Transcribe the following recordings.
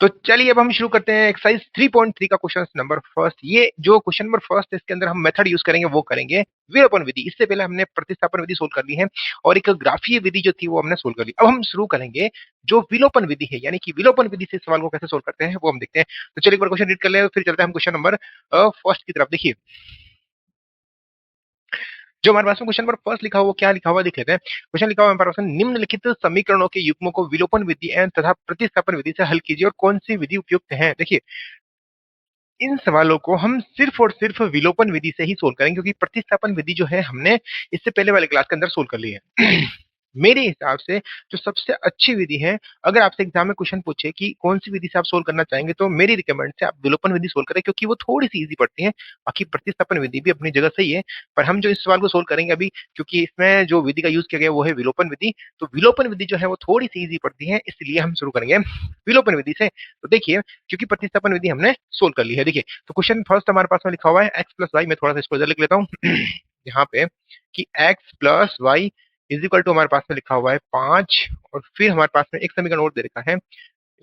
तो चलिए अब हम शुरू करते हैं एक्सरसाइज 3.3 का क्वेश्चन नंबर फर्स्ट। ये जो क्वेश्चन नंबर फर्स्ट है इसके अंदर हम मेथड यूज करेंगे, वो करेंगे विलोपन विधि। इससे पहले हमने प्रतिस्थापन विधि सोल्व कर ली है और एक ग्राफीय विधि जो थी वो हमने सोल्व कर ली। अब हम शुरू करेंगे जो विलोपन विधि है, यानी कि विलोपन विधि से सवाल को कैसे सोल्व करते हैं वो हम देखते हैं। तो चलिए एक बार क्वेश्चन रीड कर ले, फिर चलते हैं हम क्वेश्चन नंबर फर्स्ट की तरफ। देखिए जो हमारे पास में क्वेश्चन नंबर फर्स्ट लिखा हुआ, क्या लिखा हुआ देख लेते हैं। क्वेश्चन लिखा हुआ हमारे पास में, निम्नलिखित समीकरणों के युग्मों को विलोपन विधि एवं तथा प्रतिस्थापन विधि से हल कीजिए और कौन सी विधि उपयुक्त है। देखिए इन सवालों को हम सिर्फ और सिर्फ विलोपन विधि से ही सोल्व करेंगे, क्योंकि प्रतिस्थापन विधि जो है हमने इससे पहले वाले क्लास के अंदर सोल्व कर ली है। मेरे हिसाब से जो सबसे अच्छी विधि है, अगर आपसे एग्जाम में क्वेश्चन पूछे कि कौन सी विधि से आप सोल्व करना चाहेंगे, तो मेरी रिकमेंड से आप विलोपन विधि सोल्व करें, क्योंकि वो थोड़ी सी इजी पड़ती है। बाकी प्रतिस्थापन विधि भी अपनी जगह सही है, पर हम जो इस सवाल को सोल्व करेंगे अभी, क्योंकि इसमें जो विधि का यूज किया गया वो है विलोपन विधि, तो विलोपन विधि जो है वो थोड़ी सी इजी पड़ती है, इसलिए हम शुरू करेंगे विलोपन विधि से। तो देखिए क्योंकि प्रतिस्थापन विधि हमने सोल्व कर ली है। देखिए तो क्वेश्चन फर्स्ट हमारे पास में लिखा हुआ है एक्स प्लस वाई। मैं थोड़ा सा इसको इधर लिख लेता हूँ यहाँ पे कि X plus Y is equal to हमारे पास में लिखा हुआ है 5, और फिर हमारे पास में एक समीकरण और दे रखा है,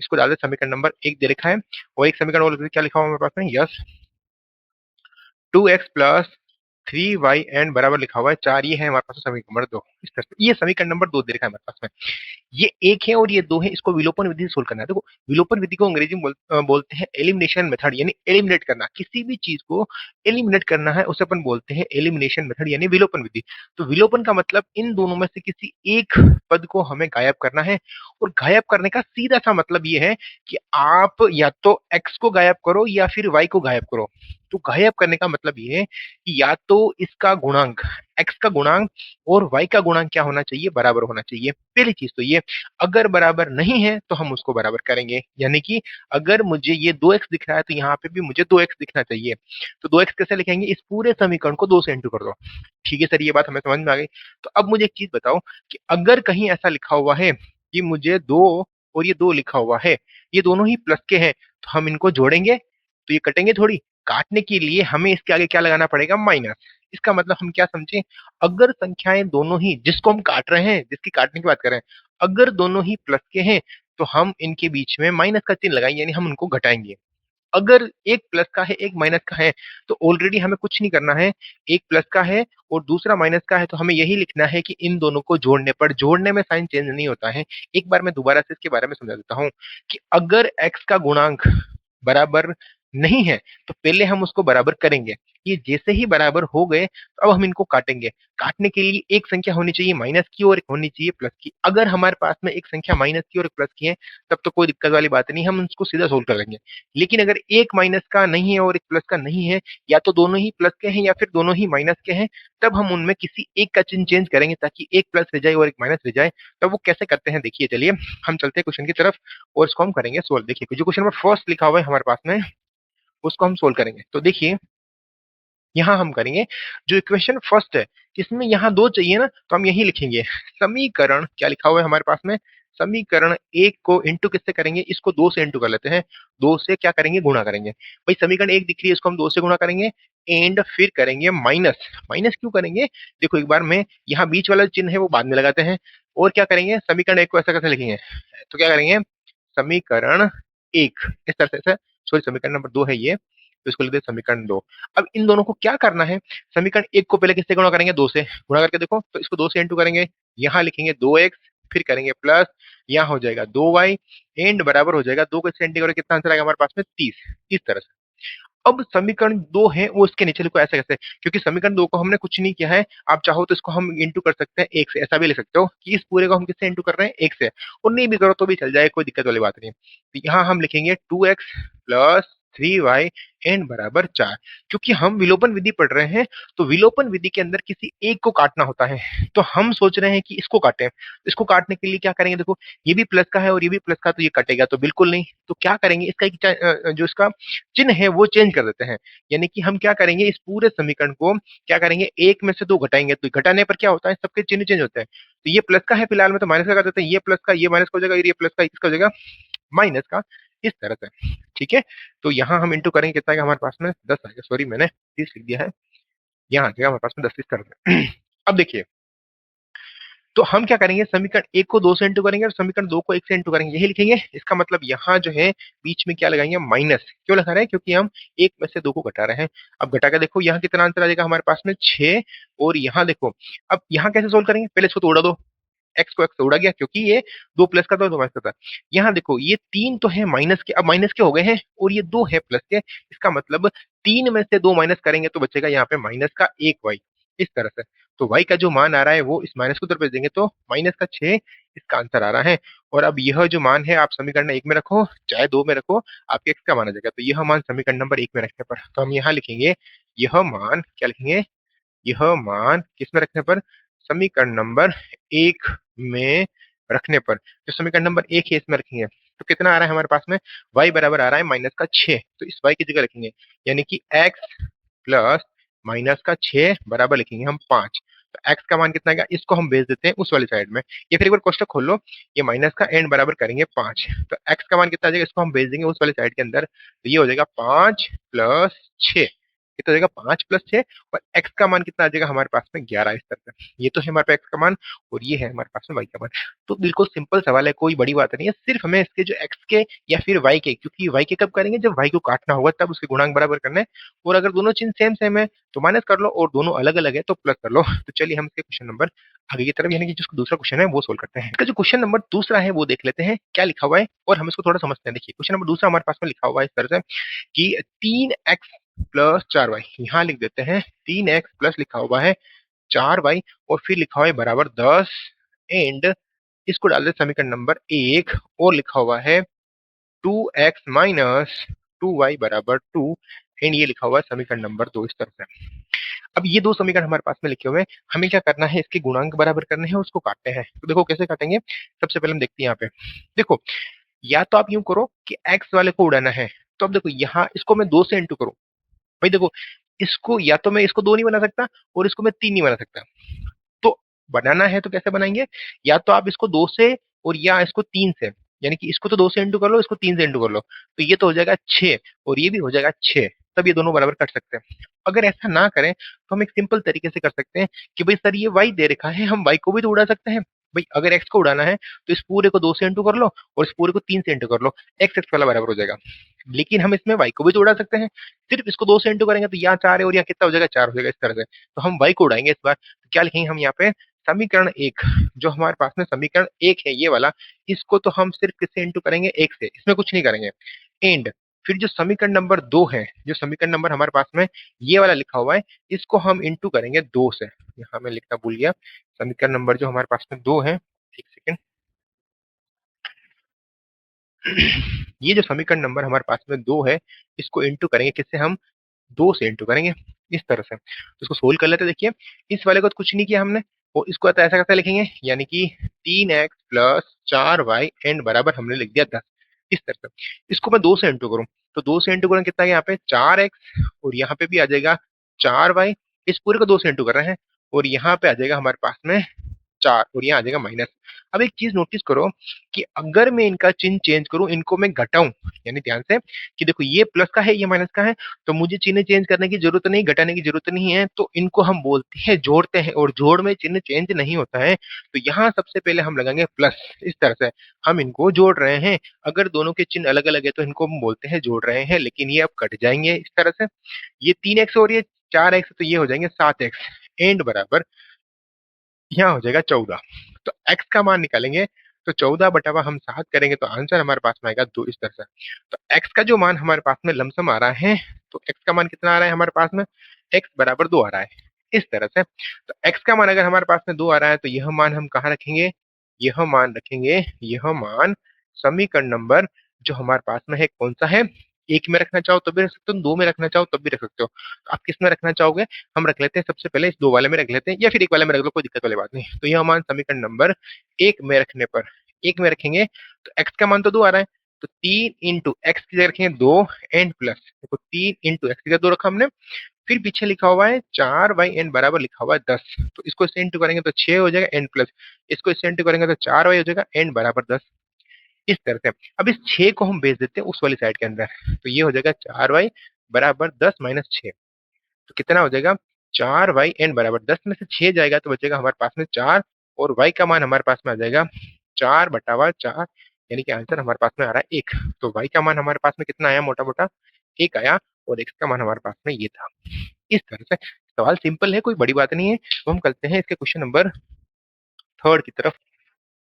इसको डाल दे, समीकरण नंबर 1 दे रखा है, और एक समीकरण और क्या लिखा हुआ है हमारे पास में, yes 2x plus 3y and बराबर लिखा हुआ है 4। ये है हमारे पास समीकरण नंबर 2। इस तरह से ये समीकरण नंबर 2 दे रखा है हमारे पास में, ये एक है और ये दो है। इसको विलोपन विधि से सोल्व करना है। देखो विलोपन विधि को अंग्रेजी में बोलते हैं एलिमिनेशन मेथड, यानी एलिमिनेट करना। किसी भी चीज को एलिमिनेट करना है उसे अपन बोलते हैं एलिमिनेशन मेथड, यानी विलोपन विधि। तो विलोपन का मतलब इन दोनों में से किसी एक पद को हमें गायब करना है, और गायब करने का सीधा सा मतलब ये है कि आप या तो x को गायब करो या फिर y को गायब करो। तो गायब करने का मतलब ये है कि या तो इसका गुणांक, x का गुणांक और y का गुणांक क्या होना चाहिए, बराबर होना चाहिए। पहली चीज तो ये, अगर बराबर नहीं है तो हम उसको बराबर करेंगे, यानी कि अगर मुझे ये 2x दिख रहा है तो यहाँ पे भी मुझे 2x दिखना चाहिए। तो 2x कैसे लिखेंगे, इस पूरे समीकरण को 2 से इंटू कर दो। ठीक है सर, ये बात हमें समझ में आ गई। तो अब मुझे एक चीज बताओ कि अगर कहीं ऐसा लिखा हुआ है कि मुझे 2 और ये 2 लिखा हुआ है, ये दोनों ही प्लस के हैं, तो हम इनको जोड़ेंगे तो ये कटेंगे थोड़ी। काटने के लिए हमें इसके आगे क्या लगाना पड़ेगा, माइनस। इसका मतलब हम क्या समझे, अगर संख्याएं दोनों ही, जिसको हम काट रहे हैं, जिसकी काटने की बात कर रहे हैं, अगर दोनों ही प्लस के हैं तो हम इनके बीच में माइनस का चिन्ह लगाएंगे, यानी हम उनको घटाएंगे। अगर एक प्लस का है एक माइनस का है तो ऑलरेडी हमें कुछ नहीं करना है, एक प्लस का है और दूसरा माइनस का है, तो हमें यही लिखना है कि इन दोनों को जोड़ने पर, जोड़ने में साइन चेंज नहीं होता है। एक बार मैं दोबारा से इसके बारे में समझा देता हूँ कि अगर x का गुणांक बराबर नहीं है तो पहले हम उसको बराबर करेंगे, ये जैसे ही बराबर हो गए तो अब हम इनको काटेंगे। काटने के लिए एक संख्या होनी चाहिए माइनस की और एक होनी चाहिए प्लस की। अगर हमारे पास में एक संख्या माइनस की और एक प्लस की है तब तो कोई दिक्कत वाली बात नहीं, हम उसको सीधा सोल्व कर लेंगे। लेकिन अगर एक माइनस का नहीं है और एक प्लस का नहीं है, या तो दोनों ही प्लस के हैं या फिर दोनों ही माइनस के हैं, तब हम उनमें किसी एक का चिन्ह चेंज करेंगे ताकि एक प्लस रह जाए और एक माइनस रह जाए। तब वो कैसे करते हैं देखिए, चलिए हम चलते हैं क्वेश्चन की तरफ और इसको हम करेंगे सोल्व। देखिए जो क्वेश्चन नंबर फर्स्ट लिखा हुआ है हमारे पास में, उसको हम सोल्व करेंगे। तो देखिए यहाँ हम करेंगे जो इक्वेशन फर्स्ट है, इसमें यहाँ 2 चाहिए ना, तो हम यही लिखेंगे समीकरण, क्या लिखा हुआ है हमारे पास में, समीकरण एक को इंटू किससे करेंगे, इसको 2 से इंटू कर लेते हैं। 2 से क्या करेंगे, गुणा करेंगे। भाई समीकरण एक दिख रही है, इसको हम 2 से गुणा करेंगे एंड फिर करेंगे माइनस। माइनस क्यों करेंगे, देखो एक बार में यहाँ बीच वाला चिन्ह है वो बाद में लगाते हैं। और क्या करेंगे, समीकरण एक को ऐसा कैसे लिखेंगे, तो क्या करेंगे, समीकरण एक इस तरह से, सॉरी समीकरण नंबर 2 है ये, तो इसको लिखते हैं समीकरण 2। अब इन दोनों को क्या करना है, समीकरण एक को पहले किससे गुणा करेंगे, 2 से। गुणा करके देखो तो इसको 2 से इंटू करेंगे, यहाँ लिखेंगे 2x, फिर करेंगे प्लस, यहाँ हो जाएगा 2y एंड बराबर हो जाएगा 2 को इससे इंटू करेंगे, कितना आंसर आएगा हमारे पास में 30। इस तरह से अब समीकरण 2 है वो इसके नीचे लिखो ऐसे कैसे, क्योंकि समीकरण 2 को हमने कुछ नहीं किया है। आप चाहो तो इसको हम इंटू कर सकते हैं 1 से, ऐसा भी लिख सकते हो कि इस पूरे को हम किससे इंटू कर रहे हैं, 1 से। और नहीं भी करो तो भी चल जाए, कोई दिक्कत वाली बात नहीं। तो यहाँ हम लिखेंगे 2x प्लस 3y एंड बराबर 4। क्योंकि हम विलोपन विधि पढ़ रहे हैं, तो विलोपन विधि के अंदर किसी एक को काटना होता है, तो हम सोच रहे हैं कि इसको काटें। इसको काटने के लिए क्या करेंगे, देखो ये भी प्लस का है और ये भी प्लस का, तो ये कटेगा तो बिल्कुल नहीं। तो क्या करेंगे, इसका जो इसका चिन्ह है वो चेंज कर देते हैं, यानी कि हम क्या करेंगे, इस पूरे समीकरण को क्या करेंगे, एक में से 2 घटाएंगे, तो घटाने पर क्या होता है, सबके चिन्ह चेंज होते हैं। तो ये प्लस का है फिलहाल में, तो माइनस का कर देते हैं, ये प्लस का ये माइनस का हो जाएगा, ये प्लस का इसका हो जाएगा माइनस का, इस तरह से। ठीक है, तो यहाँ हम इंटू करेंगे, कितना आएगा हमारे पास में 10 आएगा, सॉरी मैंने 30 लिख दिया है, यहाँ आ जाएगा हमारे पास में 10 इस तरह से। अब देखिए तो हम क्या करेंगे, समीकरण 1 को 2 से इंटू करेंगे और समीकरण 2 को 1 से इंटू करेंगे, यही लिखेंगे। इसका मतलब यहाँ जो है बीच में क्या लगाएंगे, माइनस। क्यों लगा रहे हैं, क्योंकि हम 1 में से 2 को घटा रहे हैं। अब घटा के देखो यहाँ कितना आंसर आ जाएगा हमारे पास में, 6। और यहाँ देखो, अब यहाँ कैसे सोल्व करेंगे, पहले इसको तो उड़ा दो, एक्स को एक्स से उड़ा गया क्योंकि ये 2 प्लस का था, 2 माइनस का था। यहाँ देखो ये 3 तो है माइनस के, अब माइनस के हो गए हैं, और ये 2 है प्लस के। इसका मतलब 3 में से 2 माइनस करेंगे तो बचेगा यहाँ पे माइनस का 1 वाई, इस तरह से। तो वाई का जो मान आ रहा है वो इस माइनस को उधर भेज देंगे, तो माइनस का 6 इसका आंसर आ रहा है। और अब यह जो मान है आप समीकरण 1 में रखो चाहे 2 में रखो, आपके एक्स का मान आ जाएगा। तो यह मान समीकरण नंबर 1 में रखने पर, तो हम यहाँ लिखेंगे यह मान, क्या लिखेंगे, यह मान किसमें रखने पर, समीकरण नंबर 1 में रखने पर। जो समीकरण नंबर 1 है इसमें रखेंगे, तो कितना आ रहा है हमारे पास में, y बराबर आ रहा है माइनस का 6। तो इस y की जगह लिखेंगे, यानी कि x प्लस माइनस का 6 बराबर लिखेंगे हम 5। तो x का मान कितना आएगा, इसको हम भेज देते हैं उस वाली साइड में। ये फिर एक बार कोष्टक खोल लो, ये माइनस का एंड बराबर करेंगे 5, तो x का मान कितना आ जाएगा, इसको हम भेज देंगे उस वाली साइड के अंदर। तो ये हो जाएगा 5 प्लस 6, कितना हो जाएगा 5 प्लस 6। और x का मान कितना आ जाएगा हमारे पास में 11, इस तरह से। ये तो है हमारे पास x का मान, और ये है हमारे पास में y का मान। तो बिल्कुल सिंपल सवाल है, कोई बड़ी बात नहीं है, सिर्फ हमें इसके जो x के या फिर y के, क्योंकि y के कब करेंगे, जब y को काटना होगा तब उसके गुणांक बराबर करना है। और अगर दोनों चिन्ह सेम सेम है तो माइनस कर लो, और दोनों अलग अलग है तो प्लस कर लो। तो चलिए हम इसके क्वेश्चन नंबर आगे की तरफ, यानी कि जिसको दूसरा क्वेश्चन है वो सोल्व करते हैं। इसका जो क्वेश्चन नंबर दूसरा है वो देख लेते हैं क्या लिखा हुआ है, और हम इसको थोड़ा समझते हैं। देखिए क्वेश्चन नंबर दूसरा हमारे पास में लिखा हुआ है इस तरह से कि 3x प्लस 4y, यहाँ लिख देते हैं 3x प्लस लिखा हुआ है 4y, और फिर लिखा हुआ है बराबर 10, एंड इसको डाल दे समीकरण नंबर 1, और लिखा हुआ है 2x माइनस 2y बराबर 2, एंड ये लिखा हुआ है समीकरण नंबर 2, इस तरह से। अब ये दो समीकरण हमारे पास में लिखे हुए हैं, हमें क्या करना है, इसके गुणांक बराबर करने हैं, उसको काटते हैं। तो देखो कैसे काटेंगे, सबसे पहले हम देखते हैं यहाँ पे। देखो या तो आप यूं करो कि x वाले को उड़ाना है, तो अब देखो यहाँ इसको मैं 2 से इंटू करूं। भाई देखो, इसको या तो मैं इसको 2 नहीं बना सकता, और इसको मैं 3 नहीं बना सकता। तो बनाना है तो कैसे बनाएंगे, या तो आप इसको 2 से और या इसको 3 से, यानी कि इसको तो 2 से इंटू कर लो, इसको 3 से इंटू कर लो, तो ये तो हो जाएगा 6, और ये भी हो जाएगा 6। तब ये दोनों बराबर कट सकते हैं। अगर ऐसा ना करें तो हम एक सिंपल तरीके से कर सकते हैं कि भाई सर ये y दे रखा है, हम y को भी तो उड़ा सकते हैं। भाई अगर x को उड़ाना है तो इस पूरे को 2 से इंटू कर लो, और इस पूरे को 3 से इंटू कर लो, x वाला बराबर हो जाएगा। लेकिन हम इसमें y को भी तो उड़ा सकते हैं, सिर्फ इसको 2 से इंटू करेंगे तो यहाँ 4 है, और यहाँ कितना हो जाएगा, 4 हो जाएगा, इस तरह से। तो हम y को उड़ाएंगे इस बार, तो क्या लिखेंगे हम यहाँ पे, समीकरण 1, जो हमारे पास में समीकरण 1 है ये वाला, इसको तो हम सिर्फ किससे इंटू करेंगे, 1 से, इसमें कुछ नहीं करेंगे। एंड फिर जो समीकरण नंबर 2 है, जो समीकरण नंबर हमारे पास में ये वाला लिखा हुआ है, इसको हम इंटू करेंगे 2 से। यहाँ मैं लिखना भूल गया, समीकरण नंबर जो हमारे पास में 2 है, एक सेकेंड। ये जो समीकरण नंबर हमारे पास में 2 है, इसको इंटू करेंगे किससे, हम 2 से इंटू करेंगे, इस तरह से। तो इसको सोल्व कर लेते हैं। देखिए इस वाले को तो कुछ नहीं किया हमने, और इसको तो ऐसा कैसे लिखेंगे, यानी कि 3x प्लस 4y एंड बराबर हमने लिख दिया 10, इस तरह से। इसको मैं 2 से इंटू करूं, तो 2 से इंटू करें कितना है यहाँ पे, 4x, और यहाँ पे भी आ जाएगा 4y। इस पूरे को 2 से इंटू कर रहे हैं, और यहाँ पे आ जाएगा हमारे पास में 4, और यहाँ आ जाएगा माइनस। अब एक चीज नोटिस करो कि अगर मैं इनका चिन्ह चेंज करूं, इनको मैं घटाऊं, यानी ध्यान से कि देखो ये प्लस का है ये माइनस का है, तो मुझे चिन्ह चेंज करने की जरूरत नहीं, घटाने की जरूरत नहीं है, तो इनको हम बोलते हैं जोड़ते हैं, और जोड़ में चिन्ह चेंज नहीं होता है। तो यहाँ सबसे पहले हम लगाएंगे प्लस, इस तरह से हम इनको जोड़ रहे हैं। अगर दोनों के चिन्ह अलग अलग है तो इनको हम बोलते हैं जोड़ रहे हैं, लेकिन ये अब कट जाएंगे इस तरह से। ये 3x और ये 4x, तो ये हो जाएंगे 7x, एंड बराबर यहाँ हो जाएगा 14। तो x का मान निकालेंगे, तो 14 बटावा हम 7 करेंगे तो आंसर हमारे पास में आएगा 2, इस तरह से। तो x का जो मान हमारे पास में लमसम आ रहा है, तो x का मान कितना आ रहा है हमारे पास में, x बराबर 2 आ रहा है, इस तरह से। तो x का मान अगर हमारे पास में 2 आ रहा है, तो यह मान हम कहाँ रखेंगे, यह मान रखेंगे, यह मान समीकरण नंबर जो हमारे पास में है कौन सा है, 1 में रखना चाहो तब भी रख सकते हो, 2 में रखना चाहो तब भी रख सकते हो। तो आप किस में रखना चाहोगे, हम रख लेते हैं सबसे पहले इस 2 वाले में रख लेते हैं, या फिर 1 वाले में रख लो, कोई दिक्कत वाली बात नहीं। तो यह मान समीकरण नंबर 1 में रखने पर, 1 में रखेंगे तो x का मान तो 2 आ रहा है, तो 3 इंटू एक्स की जगह रखेंगे 2, एंड प्लस देखो 3 इंटू एक्स की जगह 2 रखा हमने, फिर पीछे लिखा हुआ है 4y एन बराबर लिखा हुआ है 10, तो इसको इससे इंटू करेंगे तो 6 हो जाएगा, एन प्लस इसको इससे इंटू करेंगे तो 4y हो जाएगा, एन बराबर 10, इस तरह से। अब इस 6 को हम भेज देते हैं उस वाली साइड के अंदर, तो ये हो जाएगा 4y बराबर 10 माइनस 6, तो कितना हो जाएगा, 4y एन बराबर 10 में से 6 जाएगा तो बचेगा हमारे पास में 4, और y का मान हमारे पास में आ जाएगा 4/4, यानी कि आंसर हमारे पास में आ रहा है 1। तो y का मान हमारे पास में कितना आया, मोटा मोटा 1 आया, और x का मान हमारे पास में ये था। इस तरह से सवाल सिंपल है, कोई बड़ी बात नहीं है। तो हम करते हैं इसके क्वेश्चन नंबर थर्ड की तरफ।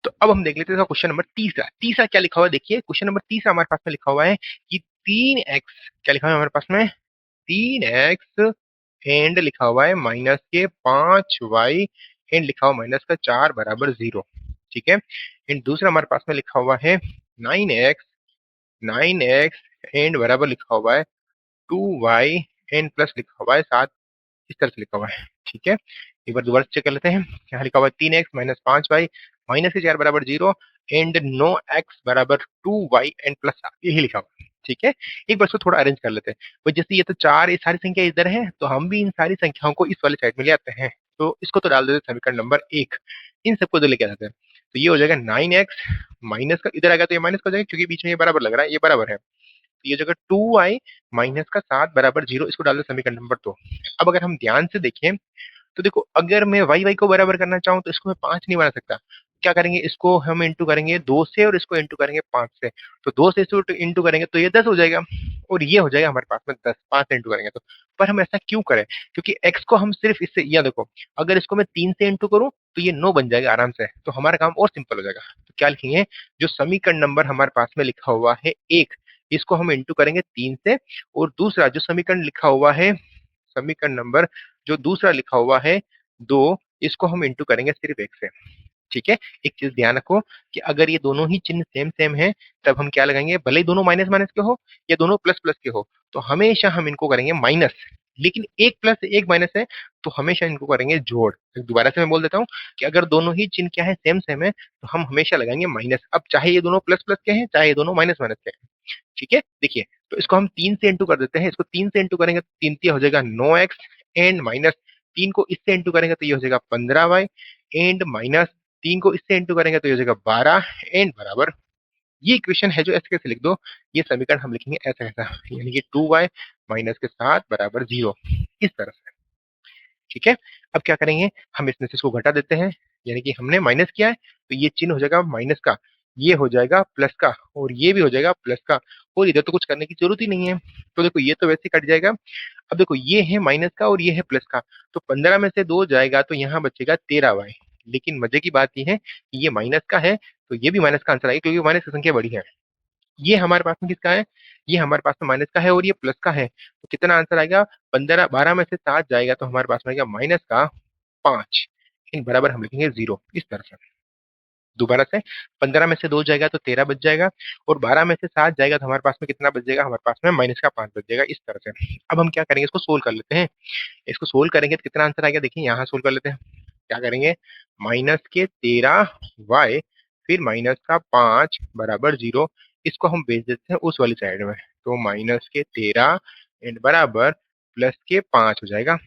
तो अब हम देख लेते हैं क्वेश्चन नंबर तीसरा। तीसरा क्या लिखा हुआ है, देखिए क्वेश्चन नंबर तीसरा हमारे पास में लिखा हुआ है कि 3x, क्या लिखा हुआ है हमारे पास में, 3x एंड लिखा हुआ है माइनस के 5y एंड लिखा हुआ माइनस का 4 बराबर 0। ठीक है। एंड दूसरा हमारे पास में लिखा हुआ है 9x एंड बराबर लिखा हुआ है 2y एंड प्लस लिखा हुआ है 7। इस तरह से लिखा हुआ है। ठीक है। एक बार दोबारा चेक कर लेते हैं। यहाँ लिखा हुआ है 3x माइनस 5y माइनस के 4 बराबर 0 एंड 9x बराबर 2y एंड प्लस 7, यही लिखा हुआ है। ठीक है। एक बार इसको थोड़ा अरेंज कर लेते हैं। तो जैसे ये तो 4, ये सारी संख्या इधर है, तो हम भी इन सारी संख्याओं को इस वाले साइड में ले आते हैं। तो इसको तो डाल देते हैं समीकरण नंबर 1, इन सबको तो लेके आते हैं। तो ये हो जाएगा 9x माइनस का, इधर आएगा तो ये माइनस का हो जाएगा क्योंकि बीच में ये बराबर लग रहा है, ये बराबर है। तो ये जगह 2y माइनस का 7 बराबर 0, इसको डाल दो समीकरण नंबर 2। अब अगर हम ध्यान से देखें तो देखो, अगर मैं वाई वाई को बराबर करना चाहूँ तो इसको मैं 5 नहीं बना सकता। क्या करेंगे, इसको हम इंटू करेंगे 2 से और इसको इंटू करेंगे 5 से। तो 2 से इसको इंटू करेंगे तो ये 10 हो जाएगा, और ये हो जाएगा हमारे पास में 10, 5 से इंटू करेंगे तो। पर हम ऐसा क्यों करें, क्योंकि x को हम सिर्फ इससे, या देखो अगर इसको मैं 3 से इंटू करूं तो ये 9 बन जाएगा आराम से, तो हमारा काम और सिंपल हो जाएगा। तो क्या लिखेंगे, जो समीकरण नंबर हमारे पास में लिखा हुआ है 1, इसको हम इंटू करेंगे 3 से, और दूसरा जो समीकरण लिखा हुआ है, समीकरण नंबर जो दूसरा लिखा हुआ है 2, इसको हम इंटू करेंगे सिर्फ 1 से। ठीक है। एक चीज ध्यान रखो कि अगर ये दोनों ही चिन्ह सेम सेम है, तब हम क्या लगाएंगे, भले ही दोनों माइनस माइनस के हो या दोनों प्लस प्लस के हो, तो हमेशा हम इनको करेंगे माइनस। लेकिन एक प्लस एक माइनस है, तो हमेशा इनको करेंगे जोड़। दोबारा से मैं बोल देता हूँ कि अगर दोनों ही चिन्ह क्या है, सेम सेम है, तो हम हमेशा लगाएंगे माइनस। अब चाहे ये दोनों प्लस प्लस के हैं, चाहे ये दोनों माइनस माइनस के हैं। ठीक है। देखिए, तो इसको हम 3 से इंटू कर देते हैं। इसको 3 से इंटू करेंगे तो 3 हो जाएगा 9x एंड माइनस 3 को इससे इंटू करेंगे तो ये हो जाएगा 15y एंड माइनस 3 को इससे इंटू करेंगे तो ये हो जाएगा 12 एंड बराबर, ये इक्वेशन है जो ऐसे कैसे लिख दो, ये समीकरण हम लिखेंगे ऐसा ऐसा, यानी कि 2y माइनस के 7 बराबर 0, इस तरह से। ठीक है। अब क्या करेंगे, हम इसमें से इसको घटा देते हैं, यानी कि हमने माइनस किया है तो ये चिन्ह हो जाएगा माइनस का, ये हो जाएगा प्लस का, और ये भी हो जाएगा प्लस का, और इधर तो कुछ करने की जरूरत ही नहीं है। तो देखो ये तो वैसे कट जाएगा। अब देखो ये है माइनस का और ये है प्लस का, तो 15 में से 2 जाएगा तो यहाँ बचेगा 13y। लेकिन मजे की बात ये है कि ये माइनस का है, तो ये भी माइनस का आंसर आएगा क्योंकि माइनस की संख्या बड़ी है। ये हमारे पास में किसका है, ये हमारे पास में माइनस का है और ये प्लस का है, तो कितना आंसर आएगा, 15, 12 में से 7 जाएगा तो हमारे पास में आएगा माइनस का 5, इन बराबर हम लिखेंगे 0, इस तरह से। दोबारा से, 15 में से 2 जाएगा तो 13 बच जाएगा, और 12 में से 7 जाएगा तो हमारे पास में कितना बच जाएगा, हमारे पास में माइनस का 5 बच जाएगा, इस तरह से। अब हम क्या करेंगे, इसको सोल्व कर लेते हैं। इसको सोल्व करेंगे तो कितना आंसर आएगा, देखिए यहाँ सोल्व कर लेते हैं। क्या करेंगे, माइनस के 13y फिर माइनस का 5 बराबर 0, इसको हम भेज देते हैं उस वाली साइड में। तो माइनस के 13 एंड बराबर प्लस के 5 हो जाएगा।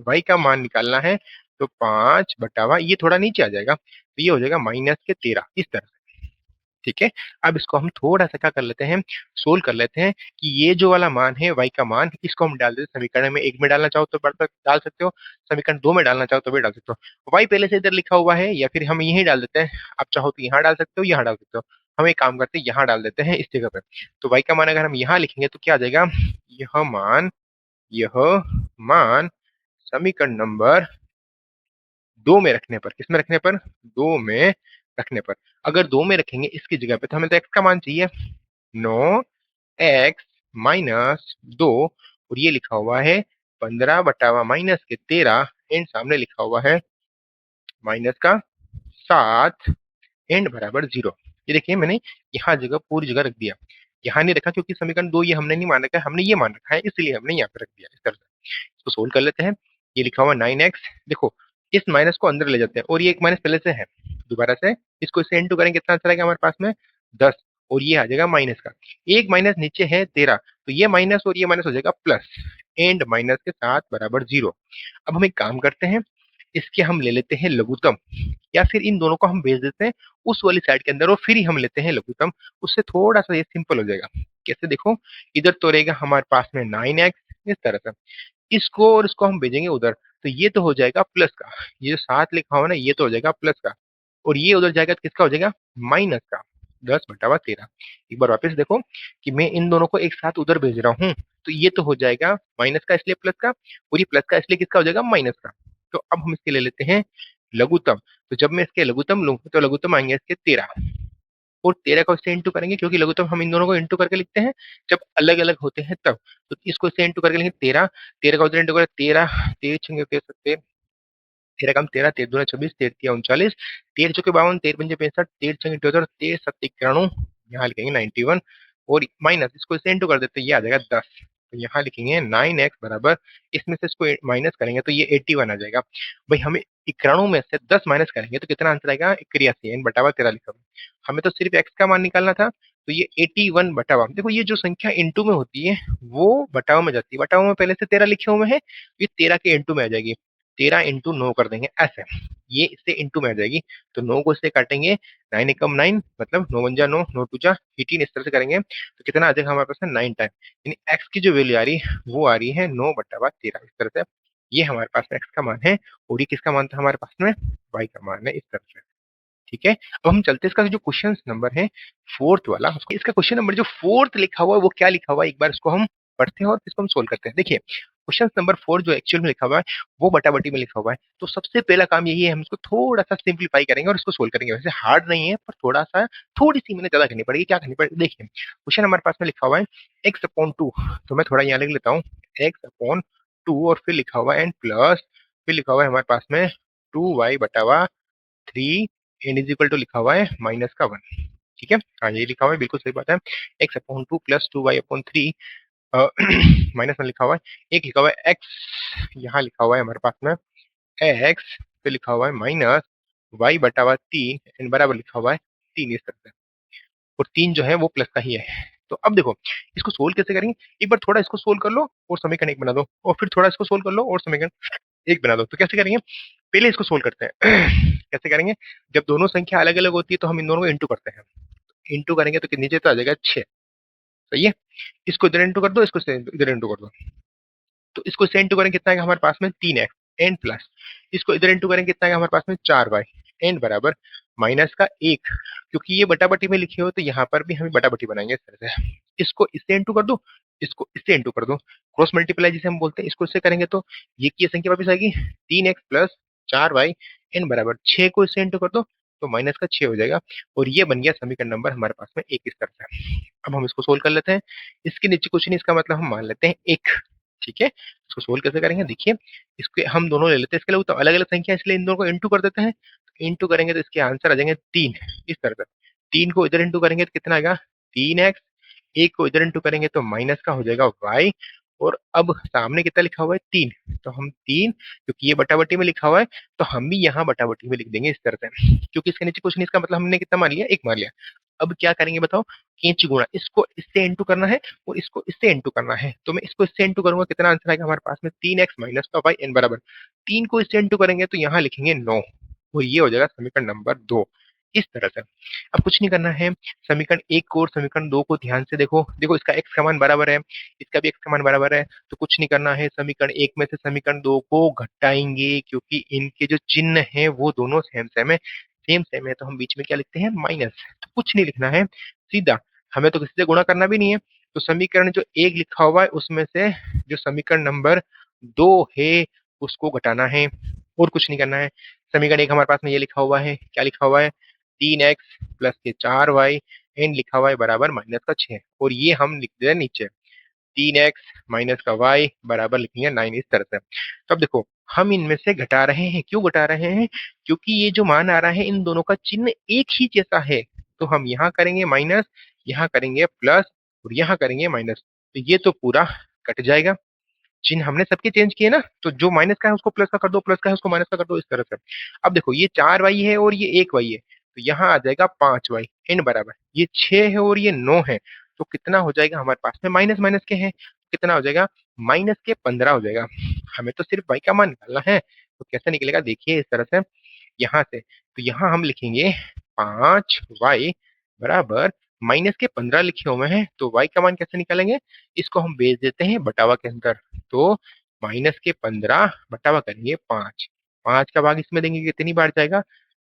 y का मान निकालना है, तो 5/y, ये थोड़ा नीचे आ जाएगा तो ये हो जाएगा माइनस के 13, इस तरह से। ठीक है। अब इसको हम थोड़ा सा क्या कर लेते हैं, सोल्व कर लेते हैं कि ये जो वाला मान है y का मान, इसको हम डाल देते हैं समीकरण में। एक में डालना चाहो तो डाल सकते हो, समीकरण 2 में डालना चाहो तो भी डाल सकते हो। y पहले से इधर लिखा हुआ है, या फिर हम यही डाल देते हैं, आप चाहो तो यहाँ डाल सकते हो, यहाँ डाल सकते हो। हम एक काम करते हैं, यहाँ डाल देते हैं इस जगह पे। तो y का मान अगर हम यहाँ लिखेंगे तो क्या आ जाएगा, यह मान, यह मान समीकरण नंबर 2 में रखने पर, किसमें रखने पर, 2 में रखने पर, अगर 2 में रखेंगे इसकी जगह पे तो हमें तो x का मान चाहिए, 9x माइनस 2, और ये लिखा हुआ है 15 माइनस के 13 एंड सामने लिखा हुआ है माइनस का 7 एंड बराबर 0। ये देखिए मैंने यहाँ जगह पूरी जगह रख दिया, यहाँ नहीं रखा क्योंकि समीकरण 2 ये हमने नहीं मान रखा है, हमने ये मान रखा है, इसलिए हमने यहाँ पे रख दिया, इस तरह से। इसको सोल्व कर लेते हैं। ये लिखा हुआ 9x, देखो इस माइनस को अंदर ले जाते हैं, और ये एक माइनस पहले से है। दोबारा से इसको इससे इंटू करेंगे, कितना आंसर आएगा हमारे पास में, 10, और ये आ जाएगा माइनस का, एक माइनस नीचे है 13, तो ये माइनस और ये माइनस हो जाएगा प्लस, एंड माइनस के साथ बराबर 0। अब हम एक काम करते हैं, इसके हम ले लेते हैं लघुत्तम, या फिर इन दोनों को हम भेज देते हैं उस वाली साइड के अंदर, और फिर ही हम लेते हैं लघुत्तम, उससे थोड़ा सा ये सिंपल हो जाएगा। कैसे, देखो इधर तो रहेगा हमारे पास में 9x, इस तरह से इसको और इसको हम भेजेंगे उधर, तो ये तो हो जाएगा प्लस का, ये जो 7 लिखा हुआ ना, ये तो हो जाएगा प्लस का, और ये उधर जाएगा तो किसका हो जाएगा, माइनस का 10/13। एक बार वापस देखो कि मैं इन दोनों को एक साथ उधर भेज रहा हूँ, तो ये तो हो जाएगा माइनस का इसलिए प्लस का, और ये प्लस का इसलिए किसका हो जाएगा, माइनस का। तो अब हम इसके ले लेते हैं लघुत्तम। तो जब मैं इसके लघुत्तम लूँ तो लघुत्तम आएंगे इसके 13, और 13 को इससे इंटू करेंगे, क्योंकि लघुत्तम हम इन दोनों को इंटू करके लिखते हैं जब अलग अलग होते हैं तब। तो इसको इससे इंटू करके लिखेंगे 13, 13 का उधर इंटू करें 13, 13 तेरह कम 13, 13 दूना 26, 13 तिया 39, 13 चौके 52, 13 पंजे 65, 13 छंगे 78, 13 सत्ते 91, यहाँ लिखेंगे 91, और माइनस इसको इससे इंटू कर देते हैं, ये आ जाएगा 10। तो यहाँ लिखेंगे 9x बराबर, इसमें से इसको माइनस करेंगे तो ये 81 आ जाएगा। भाई हमें 91 में से 10 माइनस करेंगे तो कितना आंसर आएगा, 81 एन बटावा 13 लिखा हुआ। हमें तो सिर्फ x का मान निकालना था, तो ये 81 बटावा, देखो ये जो संख्या इंटू में होती है वो बटावा में जाती है, बटावा में पहले से 13 लिखे हुए हैं, ये 13 के इंटू में आ जाएगी। 13 × 9 कर देंगे ऐसे, ये इससे इंटू में आ जाएगी। तो 9 को इससे काटेंगे, 9 एकम 9 मतलब 9 वन जा 9, 9 टू जा 18, इस तरह से करेंगे तो कितना आ जाएगा हमारे पास है 9 टाइम, यानी x की जो वैल्यू आ रही है वो आ रही है 9/13, इस तरह से। ये हमारे पास में x का मान है, और ये किसका मान था हमारे पास में, y का मान है, इस तरह से। ठीक है, अब हम चलते हैं इसका जो क्वेश्चन नंबर है फोर्थ वाला, इसका क्वेश्चन नंबर जो फोर्थ लिखा हुआ है वो क्या लिखा हुआ है, एक बार इसको हम पढ़ते हैं और इसको हम सोल्व करते हैं। देखिए क्वेश्चन नंबर 4 जो एक्चुअल में लिखा हुआ है वो बटाबटी में लिखा हुआ है, तो सबसे पहला काम यही है, हम इसको थोड़ा सा सिंप्लीफाई करेंगे और इसको सोल्व करेंगे। वैसे हार्ड नहीं है पर थोड़ा सा, थोड़ी सी मैंने ज्यादा करनी पड़ेगी, क्या करनी पड़ेगी देखिए। क्वेश्चन हमारे पास में लिखा हुआ है x/2, तो मैं थोड़ा यहाँ लिख लेता हूँ x/2, और फिर लिखा हुआ है एंड प्लस, फिर लिखा हुआ है हमारे पास में 2y/3 N is equal to लिखा हुआ है -1। ठीक है, हाँ ये लिखा हुआ है, बिल्कुल सही बात है। x/2 प्लस 2y/3 -1 लिखा हुआ है, एक लिखा हुआ है x, यहाँ लिखा हुआ है हमारे पास में x, फिर लिखा हुआ है -y/3 एंड बराबर लिखा हुआ है 3, इस तरह से। और 3 जो है वो प्लस का ही है। तो अब देखो इसको सोल्व कैसे करेंगे, एक बार थोड़ा इसको सोल्व कर लो और समीकरण एक बना दो, और फिर थोड़ा इसको सोल्व कर लो और समीकरण एक बना दो। तो कैसे करेंगे, पहले इसको सोल्व करते हैं। कैसे करेंगे, जब दोनों संख्या अलग अलग होती है तो हम इन दोनों को इंटू करते हैं, इंटू करेंगे तो नीचे तो आ जाएगा 6, सही है। इसको इधर इंटू कर दो, इसको इधर इंटू कर दो, तो इसको इससे इंटू करेंगे कितना आएगा हमारे पास में 3x एंड प्लस, इसको इधर इंटू करेंगे कितना आएगा हमारे पास में 4y एंड बराबर माइनस का 1, क्योंकि ये बटाबटी में लिखे हो तो यहाँ पर भी हमें बटाबटी बनाएंगे इस तरह से। इसको इससे इंटू कर दो, इसको इससे इंटू कर दो, क्रॉस मल्टीप्लाई जिसे हम बोलते हैं, इसको इससे करेंगे तो ये की संख्या वापस आएगी 3x प्लस 4y एंड बराबर 6 को इससे इंटू कर दो तो माइनस का 6 हो जाएगा, और ये बन गया समीकरण नंबर हमारे पास में 1, इस तरह से। अब हम इसको सोल्व कर लेते हैं, इसके नीचे कुछ नहीं, इसका मतलब हम मान लेते हैं 1। ठीक है, इसको सोल्व कैसे करेंगे, देखिए इसके हम दोनों ले लेते हैं, इसके लिए तो अलग अलग संख्या इसलिए इन दोनों को इंटू कर देते हैं, इंटू करेंगे तो इसके आंसर आ जाएंगे 3, इस तरह से। 3 को इधर इंटू करेंगे तो कितना आएगा 3x, 1 को इधर इंटू करेंगे तो माइनस का हो जाएगा y, और अब सामने कितना लिखा हुआ है 3, तो हम 3, क्योंकि ये बटाबटी में लिखा हुआ है तो हम भी यहाँ बटाबटी में लिख देंगे इस तरह से, क्योंकि इसके नीचे कुछ नहीं, इसका मतलब हमने कितना मान लिया, 1 मान लिया। अब क्या करेंगे बताओ, कैंची गुणा, इसको इससे इंटू करना है और इसको इससे इंटू करना है, तो मैं इसको इससे इंटू करूंगा, कितना आंसर आएगा हमारे पास में 3x माइनस का y n बराबर 3 को इससे इंटू करेंगे तो यहाँ लिखेंगे 9, और ये हो जाएगा समीकरण नंबर 2, इस तरह से। अब कुछ नहीं करना है, समीकरण 1 को और समीकरण 2 को ध्यान से देखो, देखो इसका x का मान बराबर है, इसका भी x का मान बराबर है, तो कुछ नहीं करना है, समीकरण 1 में से समीकरण 2 को घटाएंगे, क्योंकि इनके जो चिन्ह है वो दोनों सेम सेम है, सेम सेम है, तो हम बीच में क्या लिखते हैं माइनस, तो कुछ नहीं लिखना है, सीधा हमें तो किसी से गुणा करना भी नहीं है, तो समीकरण जो 1 लिखा हुआ है उसमें से जो समीकरण नंबर 2 है उसको घटाना है, और कुछ नहीं करना है। समीकरण 1 हमारे पास में ये लिखा हुआ है, क्या लिखा हुआ है 3x प्लस के 4y एंड लिखा हुआ है बराबर माइनस का 6, और ये हम लिख दे नीचे 3x माइनस का y बराबर लिखेंगे 9, इस तरह से। तो अब देखो हम इनमें से घटा रहे हैं, क्यों घटा रहे हैं, क्योंकि ये जो मान आ रहा है इन दोनों का चिन्ह एक ही जैसा है, तो हम यहाँ करेंगे माइनस, यहाँ करेंगे प्लस, और यहाँ करेंगे माइनस, तो ये तो पूरा कट जाएगा, चिन्ह हमने सबके चेंज किए ना, तो जो माइनस का है उसको प्लस का कर दो, प्लस का है उसको माइनस का कर दो, इस तरह से। अब देखो ये 4y है और ये 1y है, तो यहाँ आ जाएगा 5y एन बराबर, ये 6 है और ये 9 है, तो कितना हो जाएगा हमारे पास में, माइनस माइनस के हैं, कितना हो जाएगा माइनस के 15 हो जाएगा। हमें तो सिर्फ y का मान निकालना है, तो कैसे निकलेगा देखिए इस तरह से, यहाँ से, तो यहाँ हम लिखेंगे 5y बराबर माइनस के 15 लिखे हुए हैं, तो y का मान कैसे निकालेंगे, इसको हम भेज देते हैं बटावा के अंदर, तो माइनस के 15 बटावा करेंगे 5, 5 का भाग इसमें देंगे कितनी बार जाएगा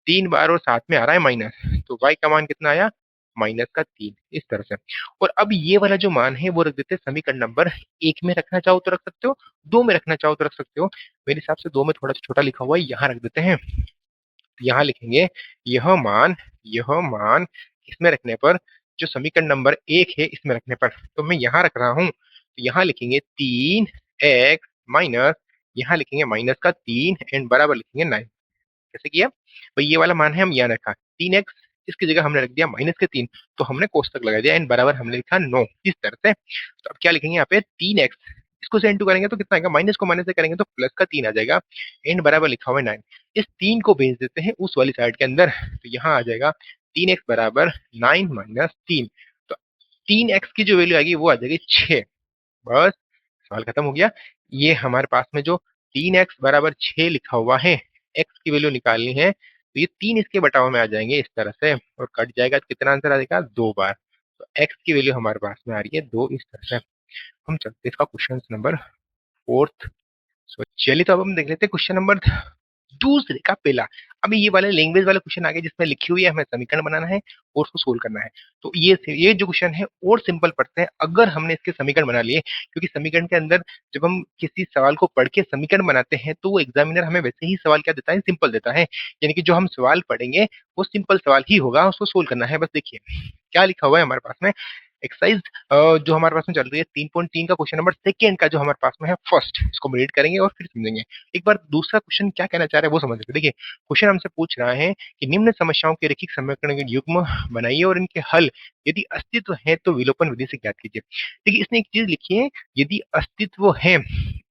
3 बार और साथ में आ रहा है माइनस, तो y का मान कितना आया? माइनस का 3, इस तरह से। और अब ये वाला जो मान है वो रख देते हैं समीकरण नंबर 1 में, रखना चाहो तो रख सकते हो, 2 में रखना चाहो तो रख सकते हो। मेरे हिसाब से 2 में थोड़ा सा छोटा लिखा हुआ है, यहाँ रख देते हैं। यहाँ लिखेंगे यह मान, यह मान इसमें रखने पर, जो समीकरण नंबर 1 है इसमें रखने पर, तो मैं यहाँ रख रहा हूँ। तो यहाँ लिखेंगे 3x माइनस, यहाँ लिखेंगे माइनस का 3 एंड बराबर लिखेंगे 9। कैसे किया भाई? ये वाला मान है, हम यहाँ रखा 3x, इसकी जगह हमने रख दिया माइनस के 3, तो हमने कोष्टक लगा दिया एंड बराबर हमने लिखा 9, इस तरह से। तो अब क्या लिखेंगे यहाँ पे? 3x, इसको से इंटू करेंगे तो कितना आएगा? माइनस को माइनस से करेंगे तो प्लस का 3 आ जाएगा एंड बराबर लिखा हुआ है 9। इस 3 को भेज देते हैं उस वाली साइड के अंदर, तो यहाँ आ जाएगा 3x बराबर 9 माइनस 3। तो 3x की जो वैल्यू आएगी वो आ जाएगी 6। बस सवाल खत्म हो गया। ये हमारे पास में जो 3x बराबर 6 लिखा हुआ है, x की वैल्यू निकालनी है, तो ये 3 इसके बटाव में आ जाएंगे इस तरह से, और कट जाएगा तो कितना आंसर आ जाएगा? 2 बार। तो x की वैल्यू हमारे पास में आ रही है 2, इस तरह से। हम चलते हैं इसका क्वेश्चन नंबर 4। सो चलिए, तो अब हम देख लेते हैं क्वेश्चन नंबर दूसरे का पहला। अभी ये वाले लैंग्वेज वाले क्वेश्चन आ गए जिसमें लिखी हुई है हमें समीकरण बनाना है और उसको सोल्व करना है। तो ये जो क्वेश्चन है और सिंपल पड़ते हैं अगर हमने इसके समीकरण बना लिए, क्योंकि समीकरण के अंदर जब हम किसी सवाल को पढ़ के समीकरण बनाते हैं तो वो एग्जामिनर हमें वैसे ही सवाल क्या देता है? सिंपल देता है। यानी कि जो हम सवाल पढ़ेंगे वो सिंपल सवाल ही होगा, उसको सोल्व करना है। बस देखिए क्या लिखा हुआ है हमारे पास में। एक्सरसाइज जो हमारे पास में चल रही है 3.3 का क्वेश्चन नंबर सेकेंड का जो हमारे पास में है फर्स्ट, इसको रीड करेंगे और फिर समझेंगे। एक बार दूसरा क्वेश्चन क्या कहना चाह रहा है वो समझ लेते हैं। देखिए क्वेश्चन हमसे पूछ रहा है कि निम्न समस्याओं के रैखिक समीकरण के युग्म बनाइए और इनके हल यदि अस्तित्व है तो विलोपन विधि से ज्ञात कीजिए। देखिए इसने एक चीज लिखी है, यदि अस्तित्व है।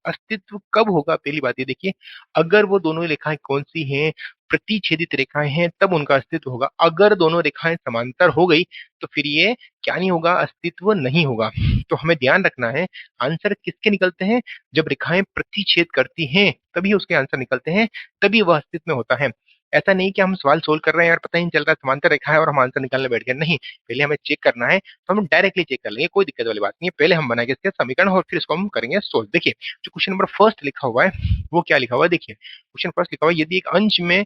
अस्तित्व कब होगा? पहली बात ये देखिए, अगर वो दोनों रेखाएं कौन सी हैं? प्रतिच्छेदित रेखाएं हैं, तब उनका अस्तित्व होगा। अगर दोनों रेखाएं समांतर हो गई तो फिर ये क्या नहीं होगा? अस्तित्व नहीं होगा। तो हमें ध्यान रखना है आंसर किसके निकलते हैं? जब रेखाएं प्रतिच्छेद करती हैं तभी उसके आंसर निकलते हैं, तभी वह अस्तित्व में होता है। ऐसा नहीं कि हम सवाल सोल्व कर रहे हैं और पता ही नहीं चल रहा है समांतर रेखा है और हम आंसर निकालने बैठ गए, नहीं। पहले हमें चेक करना है तो हम डायरेक्टली चेक कर लेंगे, कोई दिक्कत वाली बात नहीं है। पहले हम बनाएंगे इसके समीकरण और फिर इसको हम करेंगे सोल्व। देखिए जो क्वेश्चन नंबर फर्स्ट लिखा हुआ है वो क्या लिखा हुआ है? देखिए क्वेश्चन फर्स्ट लिखा हुआ है, यदि एक अंश में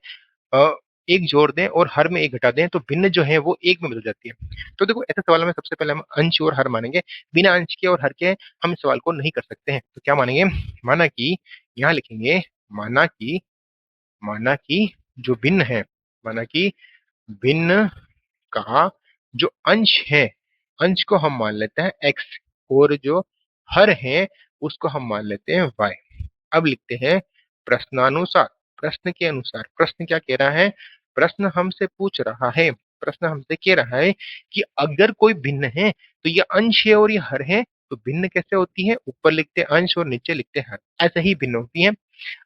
अ, एक जोड़ दें और हर में एक घटा दें तो भिन्न जो है वो एक में बदल जाती है। तो देखो ऐसे सवाल में सबसे पहले हम अंश और हर मानेंगे। बिना अंश के और हर के हम इस सवाल को नहीं कर सकते हैं। तो क्या मानेंगे? माना कि, यहाँ लिखेंगे माना कि, माना कि जो भिन्न है, माना कि भिन्न का जो अंश है, अंश को हम मान लेते हैं x, और जो हर है उसको हम मान लेते हैं y। अब लिखते हैं प्रश्नानुसार। प्रश्न के अनुसार, प्रश्न क्या कह रहा है? प्रश्न हमसे पूछ रहा है, प्रश्न हमसे कह रहा है कि अगर कोई भिन्न है तो ये अंश है और ये हर है, तो भिन्न कैसे होती है? ऊपर लिखते हैं अंश और नीचे लिखते हैं हर, ऐसे ही भिन्न होती है।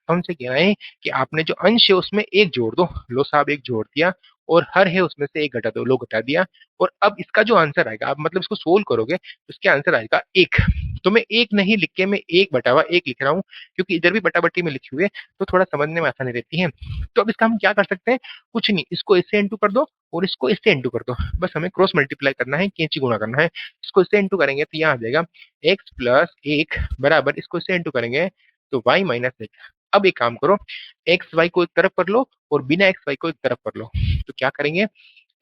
हमसे कह रहे हैं कि आपने जो अंश है उसमें एक जोड़ दो, लो साहब एक जोड़ दिया, और हर है उसमें से एक घटा दो, लो घटा दिया। और अब इसका जो आंसर आएगा, आप मतलब इसको सोल्व करोगे तो इसके आंसर आएगा 1। तो मैं 1 नहीं लिख के मैं 1 बटावा 1 लिख रहा हूँ, क्योंकि इधर भी बटाबट्टी में लिखी हुई है तो थोड़ा समझने में आसानी रहती है। तो अब इसका हम क्या कर सकते हैं? कुछ नहीं, इसको इससे इंटू कर दो और इसको इससे इंटू कर दो। बस हमें क्रॉस मल्टीप्लाई करना है, कैंची गुणा करना है। इसको इससे इंटू करेंगे तो यहाँ आ जाएगा x प्लस 1 बराबर, इसको इससे इंटू करेंगे तो y माइनस 1। अब एक काम करो, एक्स वाई को एक तरफ कर लो और बिना एक्स वाई को एक तरफ कर लो। तो क्या करेंगे?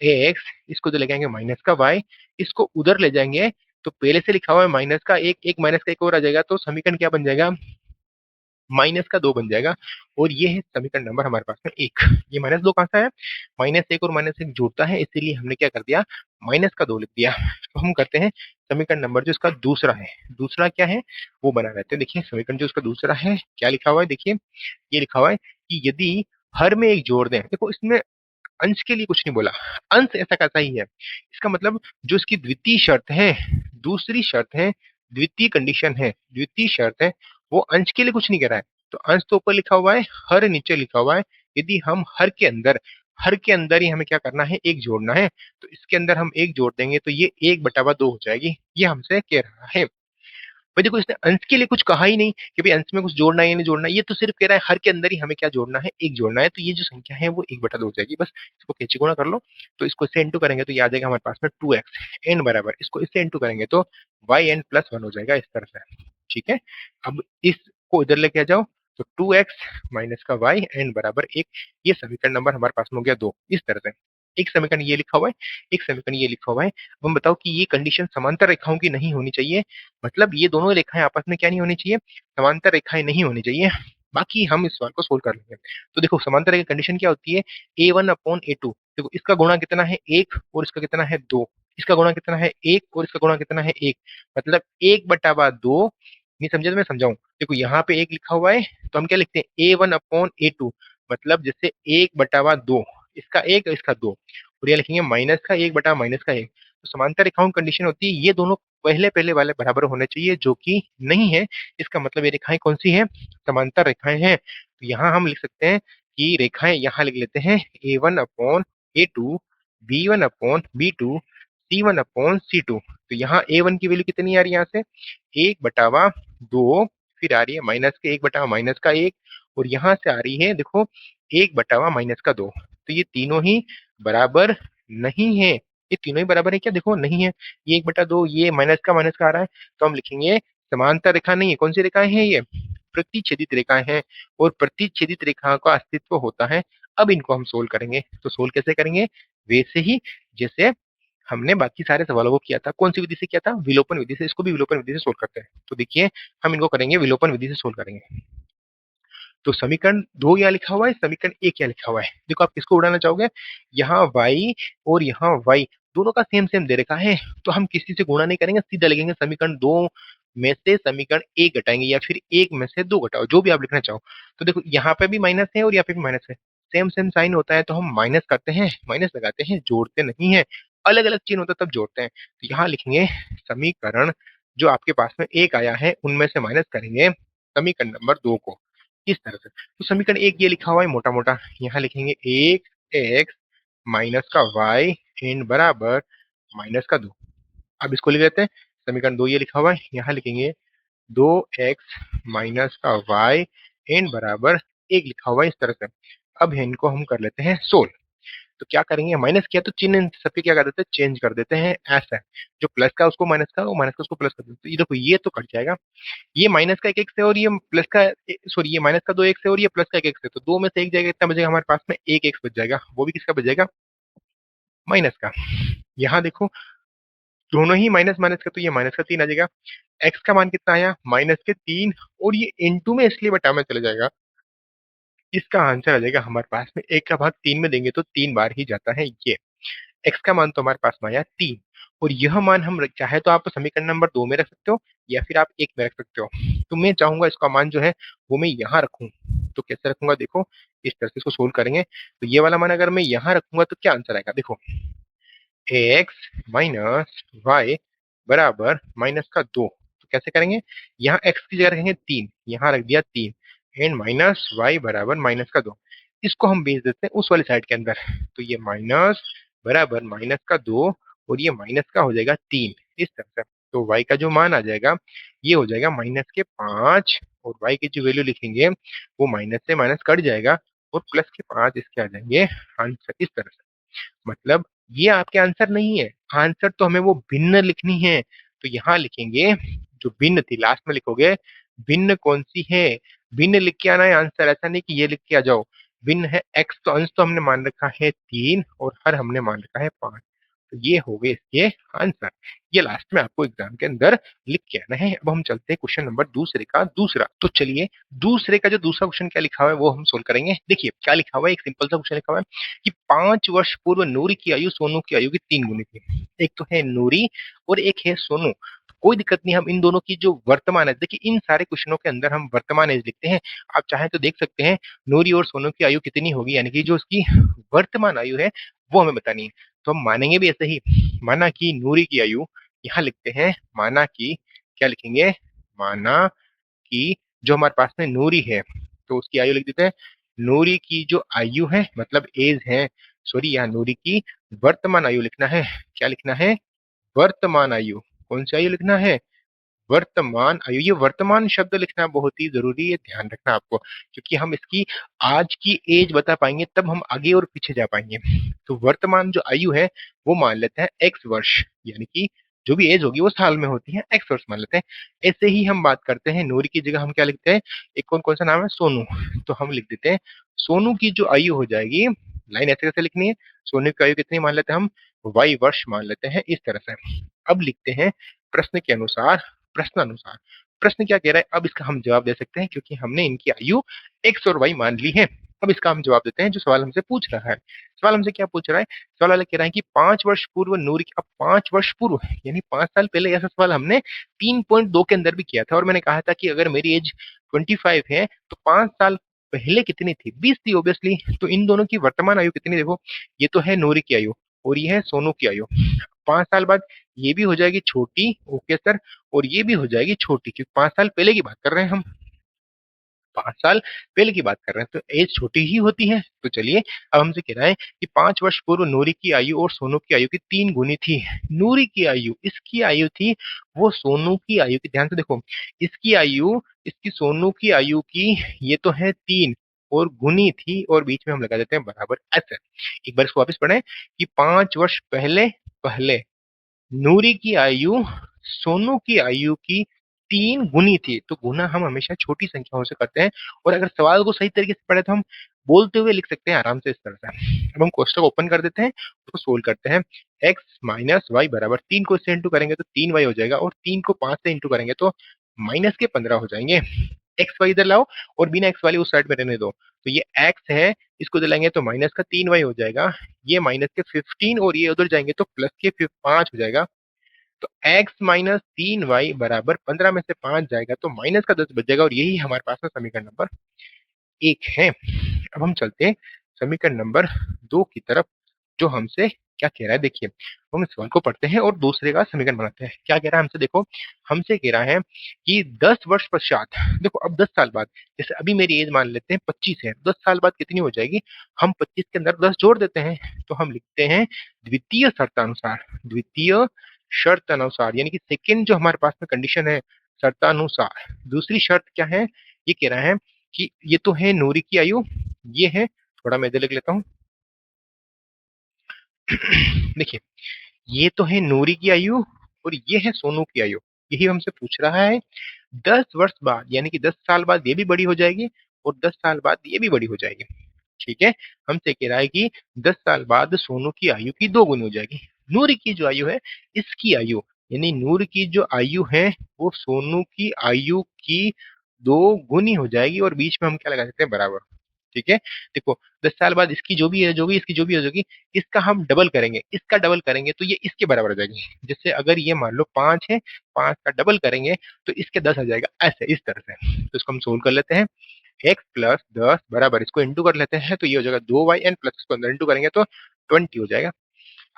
एक्स, इसको तो ले जाएंगे माइनस का वाई, इसको उधर ले जाएंगे तो पहले से लिखा हुआ है माइनस का एक, एक माइनस का एक और आ जाएगा, तो समीकरण क्या बन जाएगा? माइनस का 2 बन जाएगा। और ये है समीकरण नंबर हमारे पास में 1। ये माइनस 2 कहां से है? माइनस 1 और माइनस 1 जुड़ता है, इसीलिए हमने क्या कर दिया? माइनस का 2 लिख दिया। तो हम करते हैं समीकरण नंबर जो इसका दूसरा है, दूसरा क्या है वो बना लेते हैं। देखिए समीकरण जो इसका दूसरा है क्या लिखा हुआ है? देखिए ये लिखा हुआ है कि यदि हर में एक जोड़ दें, देखो इसमें अंश के लिए कुछ नहीं बोला, अंश ऐसा कैसा ही है। इसका मतलब जो इसकी द्वितीय शर्त है, दूसरी शर्त है, द्वितीय कंडीशन है, द्वितीय शर्त है, वो अंश के लिए कुछ नहीं कह रहा है। तो अंश तो ऊपर लिखा हुआ है, हर नीचे लिखा हुआ है। यदि हम हर के अंदर, हर के अंदर ही हमें क्या करना है? एक जोड़ना है। तो इसके अंदर हम एक जोड़ देंगे तो ये 1/2 हो जाएगी, ये हमसे कह रहा है। भाई देखो इसने अंश के लिए कुछ कहा ही नहीं कि भाई अंश में कुछ जोड़ना है या नहीं जोड़ना है, ये तो सिर्फ कह रहा है हर के अंदर ही हमें क्या जोड़ना है? एक जोड़ना है। तो ये जो संख्या है वो 1/2 हो जाएगी। बस इसको कैंची गुणा कर लो, तो इसको इससे इंटू करेंगे तो ये आ जाएगा हमारे पास में 2x एन बराबर, इसको इससे इंटू करेंगे तो y n प्लस 1 हो जाएगा, इस तरह से। ठीक है, अब इसको इधर लेके आ जाओ, तो 2x माइनस का y एंड बराबर 1। ये समीकरण नंबर हमारे पास में हो गया 2। इस तरह से एक समीकरण ये लिखा हुआ है, एक समीकरण ये लिखा हुआ है। अब हम बताओ कि ये कंडीशन समांतर रेखाओं की नहीं होनी चाहिए, मतलब ये दोनों रेखाएं आपस में क्या नहीं होनी चाहिए, समांतर रेखाएं नहीं होनी चाहिए। बाकी हम इस सवाल को सोल्व कर लेंगे। तो देखो समांतर रेखा कंडीशन क्या होती है, a1/a2। देखो इसका गुणा कितना है 1 और इसका कितना है 2, इसका गुणा कितना है 1 और इसका गुणा कितना है 1, मतलब 1/2। नहीं समझे तो मैं समझाऊं। देखो यहाँ पे 1 लिखा हुआ है, तो हम क्या लिखते हैं a1/a2, मतलब जैसे 1/2, इसका 1 और इसका 2, और ये लिखेंगे माइनस का 1/-1। तो समांतर रेखाओं की कंडीशन होती है ये दोनों पहले पहले वाले बराबर होने चाहिए, जो कि नहीं है। इसका मतलब ये रेखाएं कौन सी है, समांतर रेखाएं हैं। तो यहाँ हम लिख सकते हैं कि रेखाएं यहाँ लिख लेते हैं a1/a2, b1/b2, c1/c2। तो यहाँ a1 की वैल्यू कितनी आ रही है, यहाँ से 1/2, फिर आ रही है माइनस के 1/-1, और यहाँ से आ रही है देखो 1/-2। तो ये तीनों ही बराबर नहीं है। ये तीनों ही बराबर है क्या, देखो नहीं है। ये 1/2, ये माइनस का आ रहा है, तो हम लिखेंगे समांतर रेखा नहीं है। कौन सी रेखाएं हैं ये, प्रतिच्छेदित रेखाएं हैं, और प्रतिच्छेदित रेखा का अस्तित्व होता है। अब इनको हम सोल्व करेंगे, तो सोल्व कैसे करेंगे, वैसे ही जैसे हमने बाकी सारे सवालों को किया था। कौन सी विधि से किया था, विलोपन विधि से। इसको भी विलोपन विधि से सोल्व करते हैं। तो देखिए हम इनको करेंगे विलोपन विधि से सोल्व करेंगे। तो समीकरण 2 यहाँ लिखा हुआ है, समीकरण 1 यहाँ लिखा हुआ है। देखो आप किसको उड़ाना चाहोगे, यहाँ y और यहाँ y दोनों का सेम सेम दे रखा है, तो हम किसी से गुणा नहीं करेंगे, सीधा लिखेंगे समीकरण 2 में से समीकरण 1 घटाएंगे, या फिर 1 में से 2 घटाओ, जो भी आप लिखना चाहो। तो देखो यहाँ पे भी माइनस है और यहाँ पे भी माइनस है, सेम सेम साइन होता है तो हम माइनस करते हैं, माइनस लगाते हैं, जोड़ते नहीं है। अलग अलग चिन्ह होता है तब जोड़ते हैं। तो यहाँ लिखेंगे समीकरण जो आपके पास में 1 आया है उनमें से माइनस करेंगे समीकरण नंबर 2 को, इस तरह से। तो समीकरण 1 ये लिखा हुआ है मोटा मोटा, यहाँ लिखेंगे 1x माइनस का y एन बराबर माइनस का 2। अब इसको लिख लेते हैं, समीकरण 2 ये लिखा हुआ है, यहाँ लिखेंगे 2x माइनस का y एन बराबर 1 लिखा हुआ है, इस तरह से। अब इनको हम कर लेते हैं सोल्व। तो क्या करेंगे, माइनस किया तो चिन्ह इन सबके क्या कर देते हैं, चेंज कर देते हैं। ऐसा जो प्लस का उसको माइनस का, वो माइनस का उसको प्लस कर देते हैं। तो ये देखो ये तो कट जाएगा, ये माइनस का 1 से और ये प्लस का, सॉरी ये माइनस का 2 1 से और ये प्लस का 1 से, तो 2 में से 1 जाएगा, इतना बचेगा हमारे पास में 1 बच जाएगा, वो भी किसका बच जाएगा, माइनस का। यहाँ देखो दोनों ही माइनस माइनस का, तो ये माइनस का 3 आ जाएगा। एक्स का मान कितना आया, -3, और ये इंटू में इसलिए बटा में चला जाएगा। इसका आंसर आ जाएगा हमारे पास में 1 का भाग 3 में देंगे तो 3 बार ही जाता है ये। एक्स का मान तो हमारे पास में आया 3, और यह मान हम चाहे तो आप समीकरण नंबर 2 में रख सकते हो, या फिर आप 1 में रख सकते हो। तो मैं चाहूंगा इसका मान जो है वो मैं यहाँ रखूं। तो कैसे रखूंगा, देखो इस तरह से इसको सोल्व करेंगे। तो ये वाला मान अगर मैं यहाँ रखूंगा तो क्या आंसर आएगा, देखो एक्स माइनस वाई बराबर माइनस का 2। तो कैसे करेंगे, यहाँ एक्स की जगह रखेंगे 3, यहाँ रख दिया 3, एंड माइनस वाई बराबर माइनस का 2। इसको हम भेज देते हैं उस वाली साइड के अंदर। तो ये माइनस बराबर माइनस का 2, और ये माइनस का हो जाएगा 3, इस तरह से। तो y का जो मान आ जाएगा ये हो जाएगा माइनस के 5, और y की जो वैल्यू लिखेंगे वो माइनस से माइनस कट जाएगा, और प्लस के 5 इसके आ जाएंगे आंसर, इस तरह से। मतलब ये आपके आंसर नहीं है, आंसर तो हमें वो भिन्न लिखनी है। तो यहाँ लिखेंगे जो भिन्न थी, लास्ट में लिखोगे भिन्न कौन सी है, भिन्न लिख के आना है आंसर, ऐसा नहीं कि ये लिख के आ जाओ। भिन्न है एक्स, तो अंश तो हमने मान रखा है 3, और हर हमने मान रखा है 5। तो ये हो गए इसके आंसर। ये लास्ट में आपको एग्जाम के अंदर लिख के आना है। अब हम चलते हैं क्वेश्चन नंबर दूसरे का दूसरा। तो चलिए दूसरे का जो दूसरा क्वेश्चन क्या लिखा हुआ है वो हम सोल्व करेंगे। देखिए क्या लिखा हुआ है, एक सिंपल सा क्वेश्चन लिखा हुआ है कि 5 वर्ष पूर्व नूरी की आयु सोनू की आयु की 3 गुनी थी। एक तो है नूरी और एक है सोनू। तो कोई दिक्कत नहीं, हम इन दोनों की जो वर्तमान है, देखिए इन सारे क्वेश्चनों के अंदर हम वर्तमान एज लिखते हैं। आप चाहें तो देख सकते हैं नूरी और सोनू की आयु कितनी होगी, यानी कि जो उसकी वर्तमान आयु है वो हमें बतानी है। तो हम मानेंगे भी ऐसे ही, माना कि नूरी की आयु, यहाँ लिखते हैं माना कि, क्या लिखेंगे, माना कि जो हमारे पास में नूरी है तो उसकी आयु लिख देते हैं। नूरी की जो आयु है मतलब एज है, सॉरी यहाँ नूरी की वर्तमान आयु लिखना है। क्या लिखना है, वर्तमान आयु। कौन सी आयु लिखना है, वर्तमान आयु। ये वर्तमान शब्द लिखना बहुत ही जरूरी है, ध्यान रखना आपको, क्योंकि हम इसकी आज की एज बता पाएंगे तब हम आगे और पीछे जा पाएंगे। तो वर्तमान जो आयु है वो मान लेते हैं x वर्ष, यानी कि जो भी एज होगी वो साल में होती है, एक्स वर्ष मान लेते हैं। ऐसे ही हम बात करते हैं, नूरी की जगह हम क्या लिखते हैं, एक कौन कौन सा नाम है, सोनू, तो हम लिख देते हैं सोनू की जो आयु हो जाएगी, लाइन ऐसे कैसे लिखनी है, सोनू की आयु कितनी मान लेते हैं हम, वाई वर्ष मान लेते हैं इस तरह से। अब लिखते हैं प्रश्न के अनुसार, प्रश्नानुसार, प्रश्न क्या कह रहा है, अब इसका हम जवाब दे सकते हैं क्योंकि हमने इनकी आयु एक्स और वाई मान ली है। अब इसका हम जवाब देते हैं जो सवाल हमसे पूछ रहा है। सवाल हमसे क्या पूछ रहा है, सवाल वाला कह रहा है कि 5 वर्ष पूर्व नूरी, अब 5 वर्ष पूर्व यानी 5 साल पहले, ऐसा सवाल हमने 3.2 के अंदर भी किया था और मैंने कहा था कि अगर मेरी एज 25 है तो 5 साल पहले कितनी थी, 20 थी ऑब्वियसली। तो इन दोनों की वर्तमान आयु कितनी, देखो ये तो है नूरी की आयु और ये है सोनू की आयु। 5 साल बाद ये भी हो जाएगी छोटी, ओके सर, और ये भी हो जाएगी छोटी, क्योंकि 5 साल पहले की बात कर रहे हैं हम, 5 साल पहले की बात कर रहे हैं तो एज छोटी ही होती है। तो चलिए अब हमसे कह रहा है कि 5 वर्ष पूर्व नूरी की आयु और सोनू की आयु की 3 गुनी थी। नूरी की आयु, इसकी आयु थी वो सोनू की आयु की, ध्यान से देखो, इसकी आयु इसकी सोनू की आयु की ये तो है 3 और गुनी थी, और बीच में हम लगा देते हैं बराबर ऐसे। एक बार इसको वापस पढ़े कि 5 वर्ष पहले, पहले नूरी की आयु सोनू की आयु की 3 गुनी थी। तो गुना हम हमेशा छोटी संख्याओं से करते हैं, और अगर सवाल को सही तरीके से पढ़े तो हम बोलते हुए लिख सकते हैं आराम से इस तरह से। अब हम कोष्टक ओपन कर देते हैं, उसको सोल्व करते हैं। एक्स माइनस वाई बराबर 3 को इससे इंटू करेंगे तो 3 वाई हो जाएगा, और 3 को 5 से इंटू करेंगे तो माइनस के 15 हो जाएंगे। एक्स वाई इधर लाओ और बिना एक्स वाली उस साइड में रहने दो, तो ये एक्स है, इसको इधर लाएंगे तो माइनस का 3 वाई हो जाएगा, ये माइनस के 15 और ये उधर जाएंगे तो प्लस के 5 हो जाएगा। तो x माइनस 3y बराबर 15 में से 5 जाएगा तो माइनस का 10 बच जाएगा, और यही हमारे पास में समीकरण नंबर 1 है। अब हम चलते हैं समीकरण नंबर 2 की तरफ, जो हमसे क्या कह रहा है, देखिए हम इस सवाल को पढ़ते हैं और दूसरे का समीकरण बनाते हैं। क्या कह रहा है हमसे, देखो हमसे कह रहा है कि 10 वर्ष पश्चात, देखो अब 10 साल बाद, जैसे अभी मेरी एज मान लेते हैं 25 है, 10 साल बाद कितनी हो जाएगी, हम 25 के अंदर 10 जोड़ देते हैं, तो हम लिखते हैं द्वितीय शर्तानुसार, द्वितीय शर्तानुसार यानी कि सेकेंड जो हमारे पास में कंडीशन है शर्तानुसार। दूसरी शर्त क्या है, ये कह रहा है कि ये तो है नूरी की आयु, ये है, थोड़ा मैं इधर लिख लेता हूँ देखिए ये तो है नूरी की आयु और ये है सोनू की आयु, यही हमसे पूछ रहा है। 10 वर्ष बाद यानी कि 10 साल बाद ये भी बड़ी हो जाएगी और 10 साल बाद ये भी बड़ी हो जाएगी, ठीक है। हमसे कह रहा है कि 10 साल बाद सोनू की आयु की 2 गुनी हो जाएगी। नूर की जो आयु है, इसकी आयु यानी नूर की जो आयु है वो सोनू की आयु की 2 गुनी हो जाएगी, और बीच में हम क्या लगा सकते हैं, बराबर, ठीक है। देखो 10 साल बाद इसकी जो भी एज होगी, इसकी जो भी एज होगी, इसका हम डबल करेंगे, इसका डबल करेंगे तो ये इसके बराबर हो जाएगी। जैसे अगर ये मान लो 5 है, 5 का डबल करेंगे तो इसके 10 आ जाएगा, ऐसे इस तरह से। तो इसको हम सोल्व कर लेते हैं। एक्स प्लस 10 बराबर, इसको इंटू कर लेते हैं तो ये हो जाएगा 2y एन प्लस, इसको अंदर इंटू करेंगे तो 20 हो जाएगा।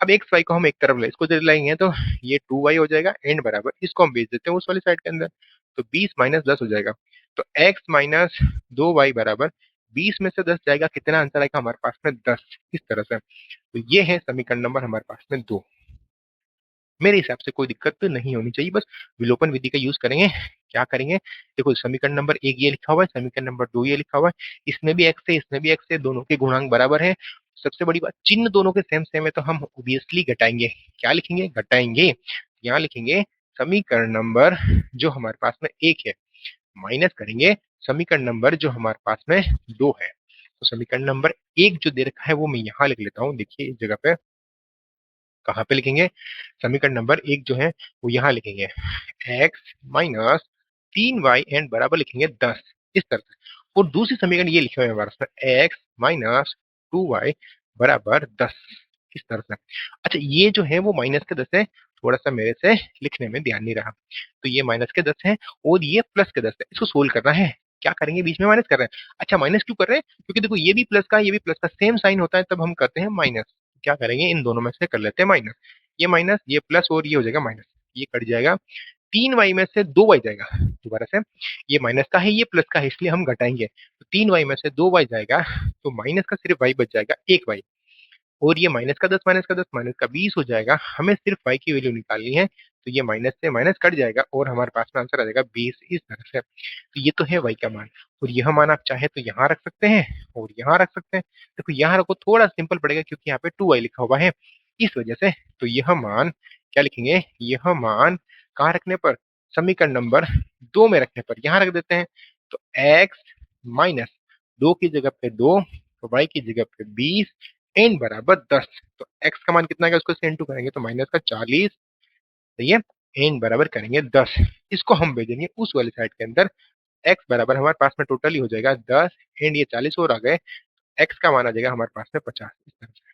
अब एक्स वाई को हम एक तरफ ले, इसको इधर लाएंगे तो ये 2y हो जाएगा एंड बराबर, इसको हम भेज देते हैं उस वाली साइड के अंदर, तो 20 माइनस 10 हो जाएगा। तो x माइनस 2y बराबर 20 में से 10 जाएगा, कितना आंसर आएगा हमारे पास में, 10, इस तरह से। तो ये है समीकरण नंबर हमारे पास में 2। मेरे हिसाब से कोई दिक्कत नहीं होनी चाहिए, बस विलोपन विधि का यूज करेंगे। क्या करेंगे, देखो समीकरण नंबर 1 ये लिखा हुआ है, समीकरण नंबर 2 ये लिखा हुआ है, इसमें भी एक्स है, इसमें भी एक्स है, दोनों के गुणांक बराबर है। सबसे बड़ी बात, चिन्ह दोनों के सेम सेम है तो हम ऑब्वियसली घटाएंगे। क्या लिखेंगे, घटाएंगे। यहाँ लिखेंगे समीकरण नंबर जो हमारे पास में 1 है, माइनस करेंगे समीकरण नंबर जो हमारे पास में 2 है। तो समीकरण नंबर 1 जो दे रखा है वो मैं यहाँ लिख लेता हूँ, देखिए इस जगह पे, कहाँ पे लिखेंगे, समीकरण नंबर 1 जो है वो यहाँ लिखेंगे, एक्स माइनस 3y एंड बराबर लिखेंगे 10, इस तरह से। और दूसरी समीकरण ये लिखे हुए हैं हमारे पास, एक्स माइनस 2y बराबर 10, इस तरह से। अच्छा ये जो है वो माइनस के 10 है, थोड़ा सा मेरे से लिखने में ध्यान नहीं रहा, तो ये माइनस के 10 है और ये प्लस के 10 है, इसको सोल्व करना है। क्या करेंगे, बीच में माइनस कर रहे हैं, अच्छा माइनस क्यों कर रहे हैं, क्योंकि देखो ये भी प्लस का ये भी प्लस का सेम साइन होता है, तब हम करते हैं माइनस। क्या करेंगे, इन दोनों में से कर लेते हैं माइनस, ये माइनस ये प्लस और ये हो जाएगा माइनस, ये कट जाएगा, 3y में से 2y जाएगा, दोबारा से, ये माइनस का है ये प्लस का है इसलिए हम घटाएंगे, तो 3y में से 2y जाएगा, तो माइनस का सिर्फ y बच जाएगा 1y, और ये माइनस का 10 माइनस का 10 माइनस का 20 हो जाएगा। हमें सिर्फ y की वैल्यू निकालनी है, तो ये माइनस से माइनस कट जाएगा और हमारे पास में आंसर आ जाएगा 20, इस तरह से। तो ये तो है y का मान, और यह मान आप चाहे तो यहाँ रख सकते हैं और यहाँ रख सकते हैं। देखो यहाँ रखो, थोड़ा सिंपल पड़ेगा क्योंकि यहाँ पे 2y लिखा हुआ है, इस वजह से। तो यह मान क्या लिखेंगे, यह मान कहाँ रखने पर, समीकरण नंबर 2 में रखने पर यहाँ रख देते हैं। तो x माइनस 2 की जगह पे 2, तो y की जगह पे 20, n बराबर 10। तो x का मान कितना है उसको से इंटू करेंगे तो माइनस का 40, सही है, n बराबर करेंगे 10। इसको हम भेजेंगे उस वाली साइड के अंदर। x बराबर हमारे पास में टोटल ही हो जाएगा 10, एंड ये 40 और आ गए, x का मान आ जाएगा हमारे पास में 50, इस तरह से।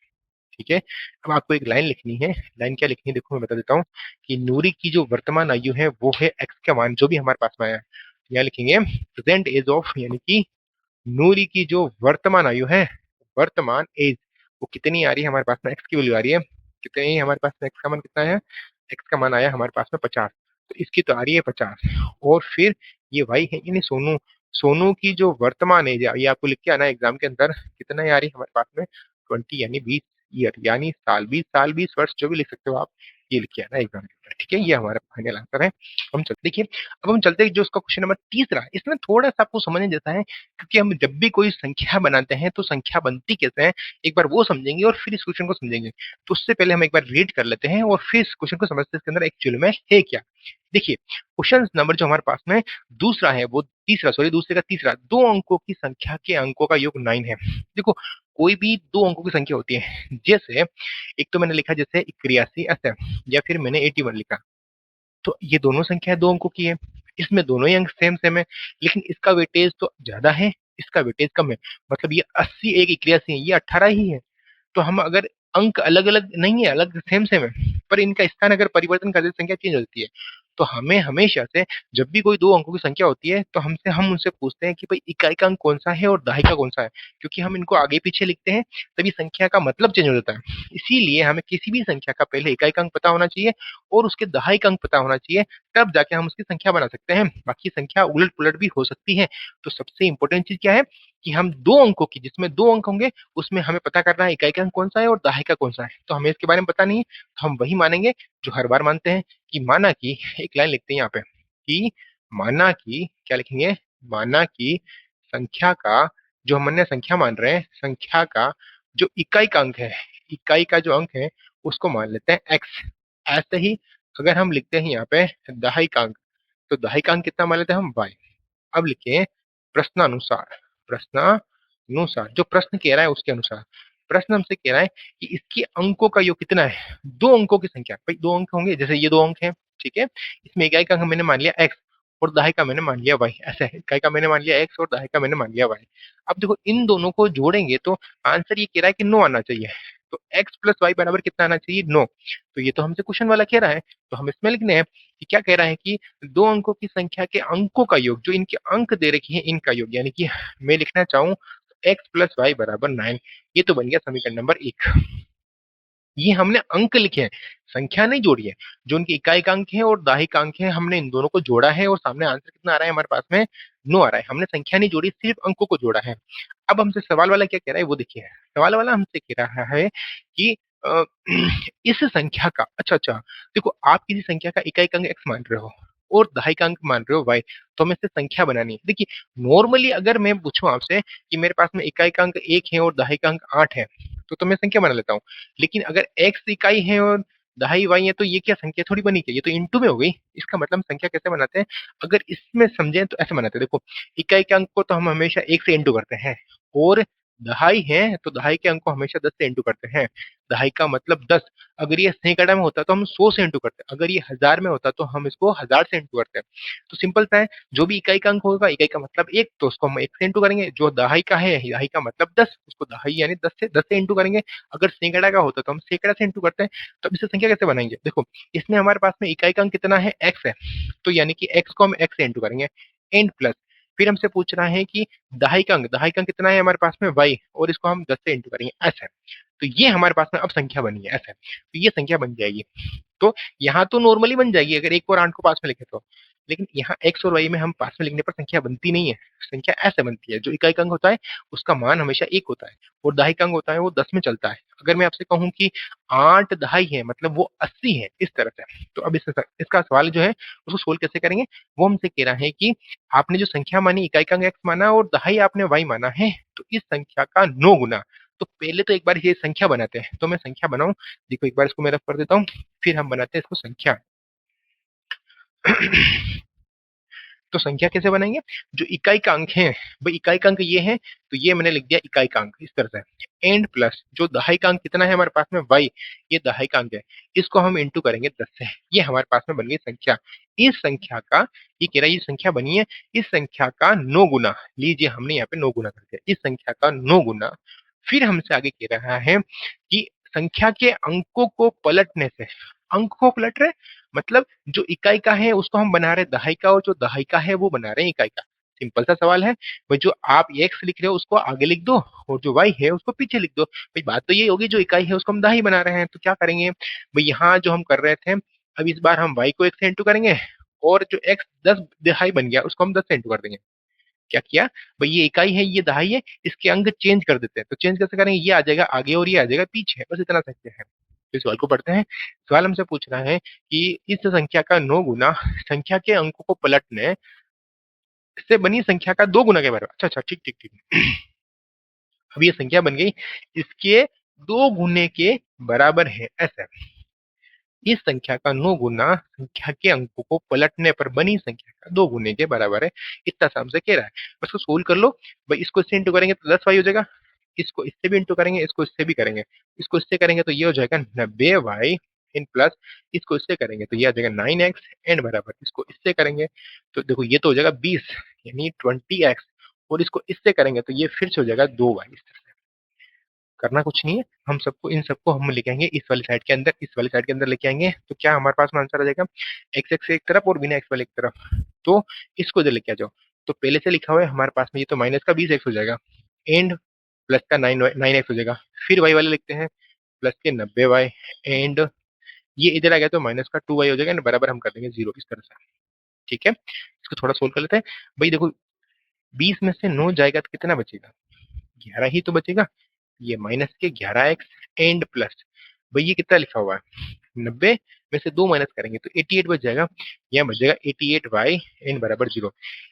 ठीक है, अब आपको एक लाइन लिखनी है। लाइन क्या लिखनी है देखो मैं बता देता हूँ कि नूरी की जो वर्तमान आयु है वो है x का मान जो भी हमारे पास में आया है। यहाँ लिखेंगे प्रेजेंट एज ऑफ, यानी कि नूरी की जो वर्तमान आयु है, वर्तमान एज वो कितनी आ रही है हमारे पास में, एक्स की वैल्यू आ रही है कितनी, हमारे पास में एक्स का मान कितना है, एक्स का मान आया हमारे पास में 50, तो इसकी तो आ रही है 50। और फिर ये वाई है यानी सोनू, सोनू की जो वर्तमान एज है ये आपको लिख के आना है एग्जाम के अंदर, कितना आ रही है हमारे पास में 20 यानी 20 ईयर, यानी साल, 20 साल 20 वर्ष जो भी लिख सकते हो आप, ये लिख के आना है एग्जाम के अंदर। ठीक है, ये हमारा फाइनल आंसर है। हम चलते देखिए, अब हम चलते हैं जो उसका क्वेश्चन नंबर तीसरा, इसमें थोड़ा सा आपको समझने जैसा है, क्योंकि हम जब भी कोई संख्या बनाते हैं तो संख्या बनती कैसे है एक बार वो समझेंगे और फिर इस क्वेश्चन को समझेंगे। तो उससे पहले हम एक बार रीड कर लेते हैं और फिर इस क्वेश्चन को समझते हैं इसके अंदर एक्चुअल में है क्या। देखिए, क्वेश्चन नंबर जो हमारे पास में दूसरा है वो तीसरा, सॉरी दूसरे का तीसरा, दो अंकों की संख्या के अंकों का योग 9 है। देखो, कोई भी दो अंकों की संख्या होती है, जैसे एक तो मैंने लिखा जैसे 81 ऐसे, या फिर मैंने 81 लिखा, तो ये दोनों संख्या दो अंकों की है, इसमें दोनों ही अंक सेम सेम है, लेकिन इसका वेटेज तो ज्यादा है, इसका वेटेज कम है। मतलब ये 80 एक 81 है, ये 18 ही है। तो हम अगर अंक अलग अलग नहीं है, अलग सेम सेम है, पर इनका स्थान अगर परिवर्तन कर देते संख्या चेंज होती है। तो हमें हमेशा से जब भी कोई दो अंकों की संख्या होती है तो हम उनसे पूछते हैं कि भाई इकाई का अंक कौन सा है और दहाई का कौन सा है, क्योंकि हम इनको आगे पीछे लिखते हैं तभी संख्या का मतलब चेंज हो जाता है। इसीलिए हमें किसी भी संख्या का पहले इकाई का अंक पता होना चाहिए और उसके दहाई का अंक पता होना चाहिए, तब जाके हम उसकी संख्या बना सकते हैं। बाकी संख्या उलट पुलट भी हो सकती है। तो सबसे इंपॉर्टेंट चीज क्या है कि हम दो अंकों की, जिसमें दो अंक होंगे उसमें हमें पता करना है इकाई का अंक कौन सा है और दहाई का कौन सा है। तो हमें इसके बारे में पता नहीं है, तो हम वही मानेंगे जो हर बार मानते हैं, कि माना कि, एक लाइन लिखते हैं यहाँ पे कि माना कि, क्या लिखेंगे, माना कि संख्या का, जो हमने संख्या मान रहे हैं, संख्या का जो इकाई का अंक है, इकाई का जो अंक है उसको मान लेते हैं एक्स। ऐसे ही अगर हम लिखते हैं यहाँ पे दहाई का अंक, तो दहाई का अंक कितना मान लेते हैं हम वाई। अब लिखे प्रश्नानुसार, प्रश्नानुसार जो प्रश्न कह रहा है उसके अनुसार, प्रश्न हमसे कह रहा है कि इसके अंकों का योग कितना है, दो अंकों की संख्या, भाई दो अंक होंगे, जैसे ये दो अंक है, ठीक है, इसमें इकाई का अंक मैंने मान लिया एक्स और दहाई का मैंने मान लिया वाई, ऐसा है, इकाई का मैंने मान लिया एक्स और दहाई का मैंने मान लिया वाई। अब देखो इन दोनों को जोड़ेंगे तो आंसर ये कह रहा है कि 9 आना चाहिए। तो एक्स प्लस वाई बराबर कितना आना चाहिए, 9। तो ये तो हमसे क्वेश्चन वाला कह रहा है, तो हम इसमें लिखने हैं कि क्या कह रहा है कि दो अंकों की संख्या के अंकों का योग, जो इनके अंक दे रखी है इनका योग, यानी कि मैं लिखना चाहूं एक्स प्लस वाई बराबर 9। ये तो बन गया समीकरण नंबर 1। ये हमने अंक लिखे हैं, संख्या नहीं जोड़ी है। जो उनकी इकाई का अंक है और दाही का अंक है, हमने इन दोनों को जोड़ा है और सामने आंसर कितना आ रहा है हमारे पास में, 9 आ रहा है। हमने संख्या नहीं जोड़ी, सिर्फ अंकों को जोड़ा है। अब हमसे सवाल वाला क्या कह रहा है वो देखिए, सवाल वाला हमसे कह रहा है कि अ, इस संख्या का, अच्छा अच्छा, देखो आप किसी संख्या का इकाई का अंक एक्स मान रहे हो और दहाई का अंक मान रहे हो वाई, तो हमें इससे संख्या बनानी है। देखिए, नॉर्मली अगर मैं पूछूं आपसे कि मेरे पास में इकाई का अंक 1 है और दहाई का अंक 8 है, तो मैं संख्या बना लेता हूँ। लेकिन अगर एक्स इकाई है और दहाई वाई है, तो ये क्या संख्या थोड़ी बनी, क्या ये तो इंटू में हो गई। इसका मतलब हम संख्या कैसे बनाते हैं, अगर इसमें समझें तो ऐसे बनाते हैं, देखो इकाई के अंक को तो हम हमेशा 1 से इंटू करते हैं, और दहाई है तो दहाई के अंक को हमेशा 10 से इंटू करते हैं। दहाई का मतलब 10। अगर ये सैकड़ा में होता तो हम 100 से इंटू करते हैं, अगर ये हजार में होता तो हम इसको 1000 से इंटू करते हैं। तो सिंपल सा है, जो भी इकाई का अंक होगा, इकाई का मतलब 1, तो उसको हम 1 से इंटू करेंगे। जो दहाई का है, दहाई का मतलब 10, उसको दहाई यानी 10 से इंटू करेंगे। अगर सैकड़ा का होता तो हम सैकड़ा से इंटू करते हैं। तो अब इससे संख्या कैसे बनाएंगे, देखो इसमें हमारे पास में इकाई का अंक कितना है, एक्स है, तो यानी कि एक्स को हम एक्स से इंटू करेंगे, एंड प्लस, फिर हमसे पूछ रहा है कि दहाई का अंक कितना है हमारे पास में वाई, और इसको हम 10 से इंटू करेंगे, ऐसा है। तो ये हमारे पास में अब संख्या बनी है, ऐसा है, तो ये संख्या बन जाएगी। तो यहाँ तो नॉर्मली बन जाएगी अगर 1 और 8 को पास में लिखे तो, लेकिन यहाँ एक्स और वाई में हम पास में लिखने पर संख्या बनती नहीं है। संख्या ऐसे बनती है, जो इकाई का अंक होता है उसका मान हमेशा 1 होता है, और दहाई का अंक होता है वो 10 में चलता है। अगर मैं आपसे कहूँ कि 8 दहाई है, मतलब वो 80 है, इस तरह से। तो अब इसका सवाल जो है उसको सोल्व कैसे करेंगे, वो हमसे कह रहा है कि आपने जो संख्या मानी, इकाई का अंक एक्स माना और दहाई आपने वाई माना है, तो इस संख्या का 9 गुना। तो पहले तो एक बार ये संख्या बनाते हैं, तो मैं संख्या बनाऊं, देखो एक बार इसको मैं रफ कर देता हूँ, फिर हम बनाते हैं इसको संख्या। तो संख्या कैसे बनाएंगे, जो इकाई का अंक है, भाई इकाई का अंक ये है, तो ये मैंने लिख दिया इकाई का अंक इस तरह से, एंड प्लस जो दहाई का अंक कितना है हमारे पास में y, ये दहाई का अंक है, इसको हम इंटू करेंगे 10 से, ये हमारे पास में बन गई संख्या। इस संख्या का, ये कह रहा है ये संख्या बनी है, इस संख्या का 9 गुना, लीजिए हमने यहाँ पे 9 गुना कर दिया, इस संख्या का 9 गुना, फिर हमसे आगे कह रहा है कि संख्या के अंकों को पलटने से, अंक को पलट रहे मतलब जो इकाई का है उसको हम बना रहे हैं दहाई का, और जो दहाई का है वो बना रहे हैं इकाई का। सिंपल सा सवाल है भाई, जो आप एक्स लिख रहे हो उसको आगे लिख दो, और जो वाई है उसको पीछे लिख दो। भाई बात तो ये होगी, जो इकाई है उसको हम दहाई बना रहे हैं, तो क्या करेंगे भाई, यहाँ जो हम कर रहे थे, अब इस बार हम वाई को एक से इंटू करेंगे, और जो एक्स 10 दहाई बन गया उसको हम 10 से इंटू कर देंगे। क्या किया भाई, ये इकाई है ये दहाई है, इसके अंक चेंज कर देते हैं, तो चेंज कैसे करेंगे, ये आ जाएगा आगे और ये आ जाएगा पीछे, बस इतना सकते हैं। तो इस सवाल को पढ़ते हैं। सवाल हमसे पूछ रहा है कि इस संख्या का 9 गुना संख्या के अंकों को पलटने से बनी संख्या का 2 गुना के बराबर। अच्छा अच्छा, ठीक ठीक ठीक। अब ये संख्या बन गई, इसके 2 गुने के बराबर है ऐसा। इस संख्या का 9 गुना संख्या के अंकों को पलटने पर बनी संख्या का 2 गुने के बराबर है, इतना सा हमसे कह रहा है। बस को सोल्व कर लो भाई, इसको इससे इंटू करेंगे तो 10 वाई हो जाएगा, इसको इससे भी इंटू करेंगे, इसको इससे भी करेंगे, इसको इससे करेंगे तो ये हो जाएगा 90 वाई इन प्लस, इसको इससे करेंगे तो ये आ जाएगा 9x एंड बराबर, इसको इससे करेंगे तो देखो ये तो हो जाएगा 20 यानी 20x, और इसको इससे करेंगे तो ये फिर से हो जाएगा 2y। इस तरह से करना कुछ नहीं है, हम सबको इन सबको हम लेके आएंगे इस वाली साइड के अंदर, इस वाली साइड के अंदर लेके आएंगे, तो क्या हमारे पास में आंसर आ जाएगा, एक्स एक्स एक तरफ और बिना एक्स वाले एक तरफ, तो इसको इधर लेके आ जाओ। तो पहले से लिखा हुआ है हमारे पास में, ये तो माइनस का 20x हो जाएगा, एंड प्लस का 9x हो जाएगा, फिर वाई वाले लिखते हैं प्लस के 90y, एंड ये इधर आ गया तो माइनस का 2y हो जाएगा, बराबर हम कर देंगे 0 इस तरह से। ठीक है, इसको थोड़ा सोल्व कर लेते हैं। भाई देखो 20 में से 9 जाएगा तो कितना बचेगा, 11 ही तो बचेगा, ये माइनस के 11x एंड प्लस, भाई ये कितना लिखा हुआ है 90 में से 2 माइनस करेंगे तो 88 बच जाएगा, यहाँ बच जाएगा 88y एन बराबर 0।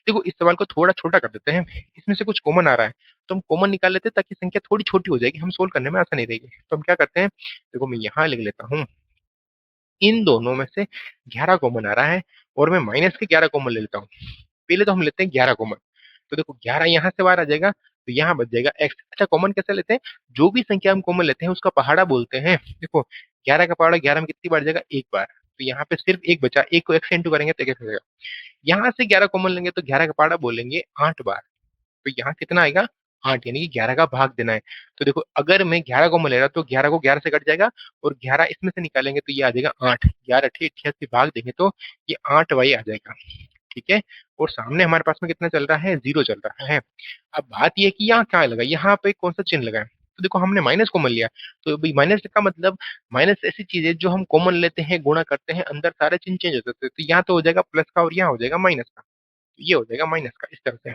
देखो इस सवाल को थोड़ा छोटा कर देते हैं, इसमें से कुछ कॉमन आ रहा है तो हम कॉमन निकाल लेते हैं, ताकि संख्या थोड़ी छोटी हो जाएगी, हम सोल्व करने में आसानी रहेगी। तो हम क्या करते हैं, देखो मैं यहाँ लिख लेता हूँ, इन दोनों में से 11 कॉमन आ रहा है, और मैं माइनस के 11 कॉमन ले लेता हूँ। पहले तो हम लेते हैं 11 कॉमन, तो देखो 11 यहाँ से बाहर आ जाएगा, तो यहाँ बच जाएगा x। अच्छा कॉमन कैसे लेते हैं, जो भी संख्या हम कॉमन लेते हैं उसका पहाड़ा बोलते हैं। देखो 11 का पहाड़ा 11 में कितनी बार जाएगा, एक बार, तो यहाँ पे सिर्फ एक बचा, एक को x से इंटू करेंगे तो एक हो जाएगा। यहाँ से 11 कॉमन लेंगे तो 11 का पहाड़ा बोलेंगे 8 बार, तो यहाँ कितना आएगा 8, यानी कि 11 का भाग देना है। तो देखो अगर मैं 11 कॉमन ले रहा तो 11 को 11 से कट जाएगा, और 11 इसमें से निकालेंगे तो ये आ जाएगा 8, 11 88 भाग देंगे तो ये 8y आ जाएगा। ठीक है, और सामने हमारे पास में कितना चल रहा है, 0 चल रहा है। अब बात ये है कि यहाँ क्या लगा, यहाँ पे कौन सा चिन्ह लगा है, तो देखो हमने माइनस कॉमन लिया, तो भाई माइनस का मतलब, माइनस ऐसी चीज है जो हम कॉमन लेते हैं गुणा करते हैं, अंदर सारे चिन्ह चेंज हो जाते हैं, तो यहाँ तो हो जाएगा प्लस का और यहाँ हो जाएगा माइनस का, तो ये हो जाएगा माइनस का इस तरह से।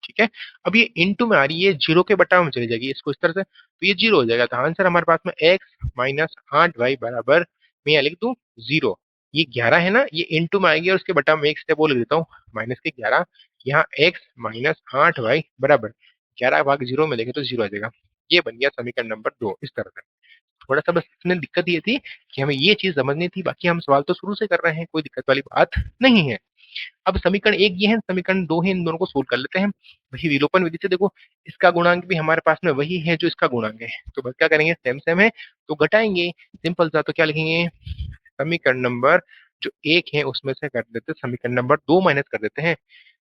ठीक है, अब ये इनटू में आ रही है, जीरो के बटाव में चली जाएगी इसको इस तरह से, तो ये जीरो हो जाएगा, तो आंसर हमारे पास में एक्स माइनस 8y बराबर, मैं यहाँ लिख दूं 0। ये 11 है ना, ये इनटू में आएगी और उसके बटाव में एक स्टेप और लिख देता हूँ, माइनस के 11, यहाँ एक्स माइनस 8y बराबर 11 भाग 0 में लेंगे तो 0 आ जाएगा। ये बन गया समीकरण नंबर 2 इस तरह से। थोड़ा सा बस इसमें दिक्कत ये थी कि हमें ये चीज समझनी थी, बाकी हम सवाल तो शुरू से कर रहे हैं, कोई दिक्कत वाली बात नहीं है। अब समीकरण एक ये है, समीकरण दो है, इन दोनों को सोल्व कर लेते हैं। वही विलोपन विधि से, देखो इसका गुणांक भी हमारे पास में वही है जो इसका गुणांक है, तो बस क्या करेंगे, सेम सेम है तो घटाएंगे, सिंपल सा। तो क्या लिखेंगे, समीकरण नंबर जो एक है उसमें से कर देते समीकरण नंबर 2 माइनस कर देते हैं।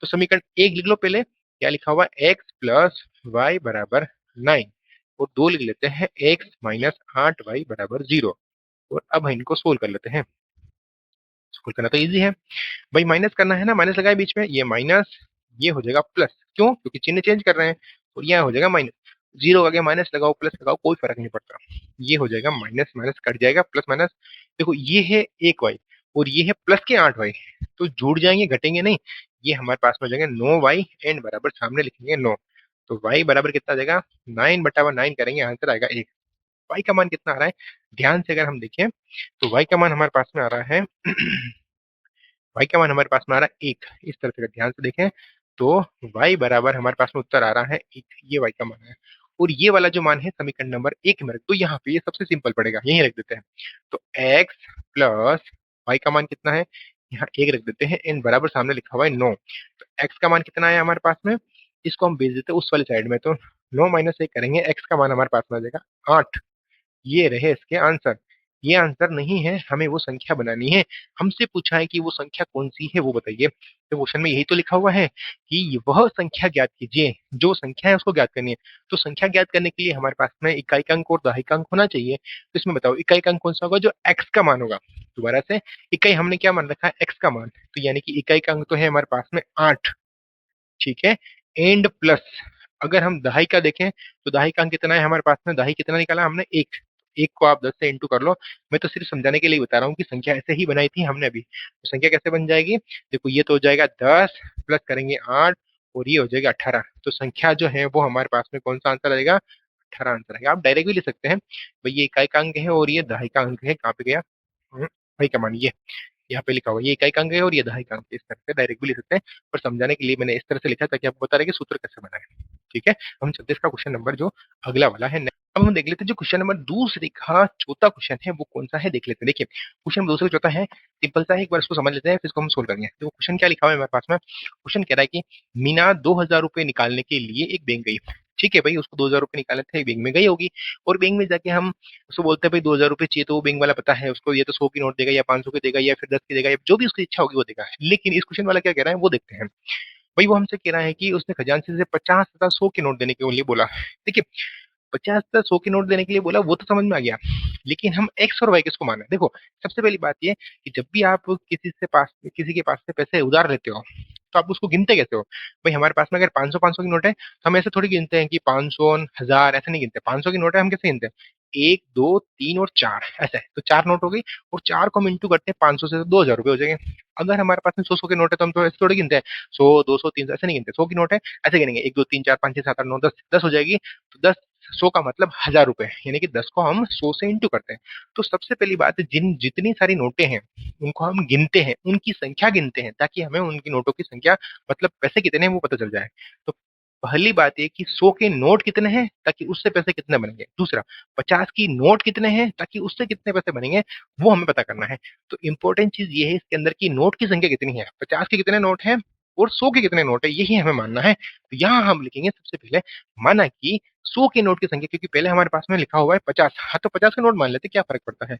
तो समीकरण एक लिख लो पहले, क्या लिखा हुआ एक्स प्लस वाई बराबर 9, और दो लिख लेते हैं एक्स माइनस 8y बराबर 0। और अब इनको सोल्व कर लेते हैं। सोल्व करना तो इजी है भाई, माइनस करना है ना, माइनस लगाए बीच में, ये माइनस, ये हो जाएगा प्लस, क्यों, क्योंकि चिन्ह चेंज कर रहे हैं, और यहाँ हो जाएगा माइनस, जीरो का माइनस लगाओ प्लस लगाओ कोई फर्क नहीं पड़ता, ये हो जाएगा माइनस माइनस कट जाएगा, प्लस माइनस, देखो ये है 1y और ये है प्लस के 8y, तो जुड़ जाएंगे घटेंगे नहीं, ये हमारे पास में हो जाएंगे 9y एंड बराबर सामने लिखेंगे 9, तो y बराबर कितना आ जाएगा 9/9 करेंगे, आंसर आएगा 1। y का मान कितना आ रहा है, ध्यान से अगर हम देखें तो y का मान हमारे पास में आ रहा है y का मान हमारे पास में आ रहा है 1, इस तरह से अगर ध्यान से देखें तो y बराबर हमारे पास में उत्तर आ रहा है 1, ये y का मान है। और ये वाला जो मान है समीकरण नंबर 1 में रख दो यहाँ पे, ये सबसे सिंपल पड़ेगा, यही रख देते हैं। तो x प्लस y का मान कितना है, यहाँ 1 रख देते हैं, एन बराबर सामने लिखा हुआ है 9। तो x का मान कितना है हमारे पास में, इसको हम भेज देते हैं उस वाली साइड में, तो 9 माइनस 1 करेंगे, x का मान हमारे पास में आ जाएगा 8। ये रहे इसके आंसर। ये आंसर नहीं है, हमें वो संख्या बनानी है। हमसे पूछा है कि वो संख्या कौन सी है वो बताइए, तो क्वेश्चन में यही तो लिखा हुआ है कि वह संख्या ज्ञात कीजिए, जो संख्या है उसको ज्ञात करनी है। तो संख्या ज्ञात करने के लिए हमारे पास में इकाई का अंक और दहाई का अंक होना चाहिए। तो इसमें बताओ इकाई का अंक कौन सा होगा, जो एक्स का मान होगा। दोबारा से, इकाई हमने क्या मान रखा है, एक्स का मान, तो यानी कि इकाई का अंक तो है हमारे पास में 8, ठीक है। एंड प्लस अगर हम दहाई का देखें तो दहाई का अंक कितना है हमारे पास में, दहाई कितना निकाला हमने, एक। एक को आप 10 से इंटू कर लो, मैं तो सिर्फ समझाने के लिए बता रहा हूँ कि संख्या ऐसे ही बनाई थी हमने अभी। तो संख्या कैसे बन जाएगी, देखो ये तो हो जाएगा 10 प्लस करेंगे 8 और ये हो जाएगा 18। तो संख्या जो है वो हमारे पास में कौन सा आंसर आएगा, 18 आंसर आएगा। आप डायरेक्ट भी ले सकते हैं भाई, ये इकाई का अंक है और ये दहाई का अंक है, कहाँ पे गया भाई का मान, ये यहाँ पे लिखा हुआ है, ये इकाई का अंक है और ये दहाई का अंक है। इस तरह से डायरेक्ट भी लिख सकते हैं, पर समझाने के लिए मैंने इस तरह से लिखा ताकि आपको बता रहे कि सूत्र कैसे बनाए। ठीक है, हम चलते इसका क्वेश्चन नंबर जो अगला वाला है। अब हम देख लेते हैं जो क्वेश्चन नंबर दूसरे का चौथा क्वेश्चन है वो कौन सा है, देख लेते हैं। देखिए क्वेश्चन नंबर दूसरे का चौथा है, सिंपल सा है, एक बार इसको समझ लेते हैं फिर इसको हम सोल्व करेंगे। तो क्वेश्चन क्या लिखा हुआ है हमारे पास में, क्वेश्चन कह रहा है कि मीना 2000 रुपए निकालने के लिए एक बैंक गई। ठीक है भाई, उसको 2000 रुपए निकालने थे, बैंक में गई होगी, और बैंक में जाके हम उसको बोलते हैं भाई 2000 रुपए चाहिए, तो वो बैंक वाला पता है उसको, ये तो 100 की नोट देगा या 500 की देगा या फिर 10 की देगा, या जो भी उसकी इच्छा होगी वो देगा। लेकिन इस क्वेश्चन वाला क्या कह रहा है वो देखते हैं। भाई वो हमसे कह रहा है कि उसने खजांची से 50 तथा 100 के नोट देने के लिए बोला। देखिए 50 तथा 100 के नोट देने के लिए बोला, वो तो समझ में आ गया, लेकिन हम एक्स और वाई किसको माना है। देखो सबसे पहली बात ये कि जब भी आप किसी के पास से पैसे उधार लेते हो तो आप उसको गिनते कैसे हो। भाई हमारे पास में अगर 500 500 की नोट है तो हम ऐसे थोड़ी गिनते हैं कि 500 1000, ऐसे नहीं गिनते। 500 की नोट है हम कैसे गिनते हैं, 1 2 3 और 4, ऐसा है। तो 4 नोट हो गई, और 4 को हम इंटू करते हैं 500 से, तो 2000 रुपए हो जाएंगे। अगर हमारे पास में 100 के नोट है तो हम तो ऐसे थोड़ी गिनते हैं, 100 200 300, ऐसे नहीं गिनते। 100 की नोट है ऐसे गिनेंगे, 1 2 3 4 5 6 7 8 9 10, 10 हो जाएगी। तो 10, 100 का मतलब 1000 रुपए, यानी कि 10 को हम 100 से इंटू करते हैं। तो सबसे पहली बात है, जितनी सारी नोटें हैं उनको हम गिनते हैं, उनकी संख्या गिनते हैं, ताकि हमें उनकी नोटों की संख्या, मतलब पैसे कितने हैं वो पता चल जाए। तो पहली बात ये कि 100 के नोट कितने हैं ताकि उससे पैसे कितने बनेंगे। दूसरा, 50 की नोट कितने हैं ताकि उससे कितने पैसे बनेंगे, वो हमें पता करना है। तो इंपॉर्टेंट चीज ये है इसके अंदर की नोट की संख्या कितनी है, 50 के कितने नोट हैं और 100 के कितने नोट है, यही हमें मानना है। तो यहाँ हम लिखेंगे सबसे पहले, माना कि 100 के नोट की संख्या, क्योंकि पहले हमारे पास में लिखा हुआ है 50, हाँ तो 50 के नोट मान लेते, क्या फर्क पड़ता है।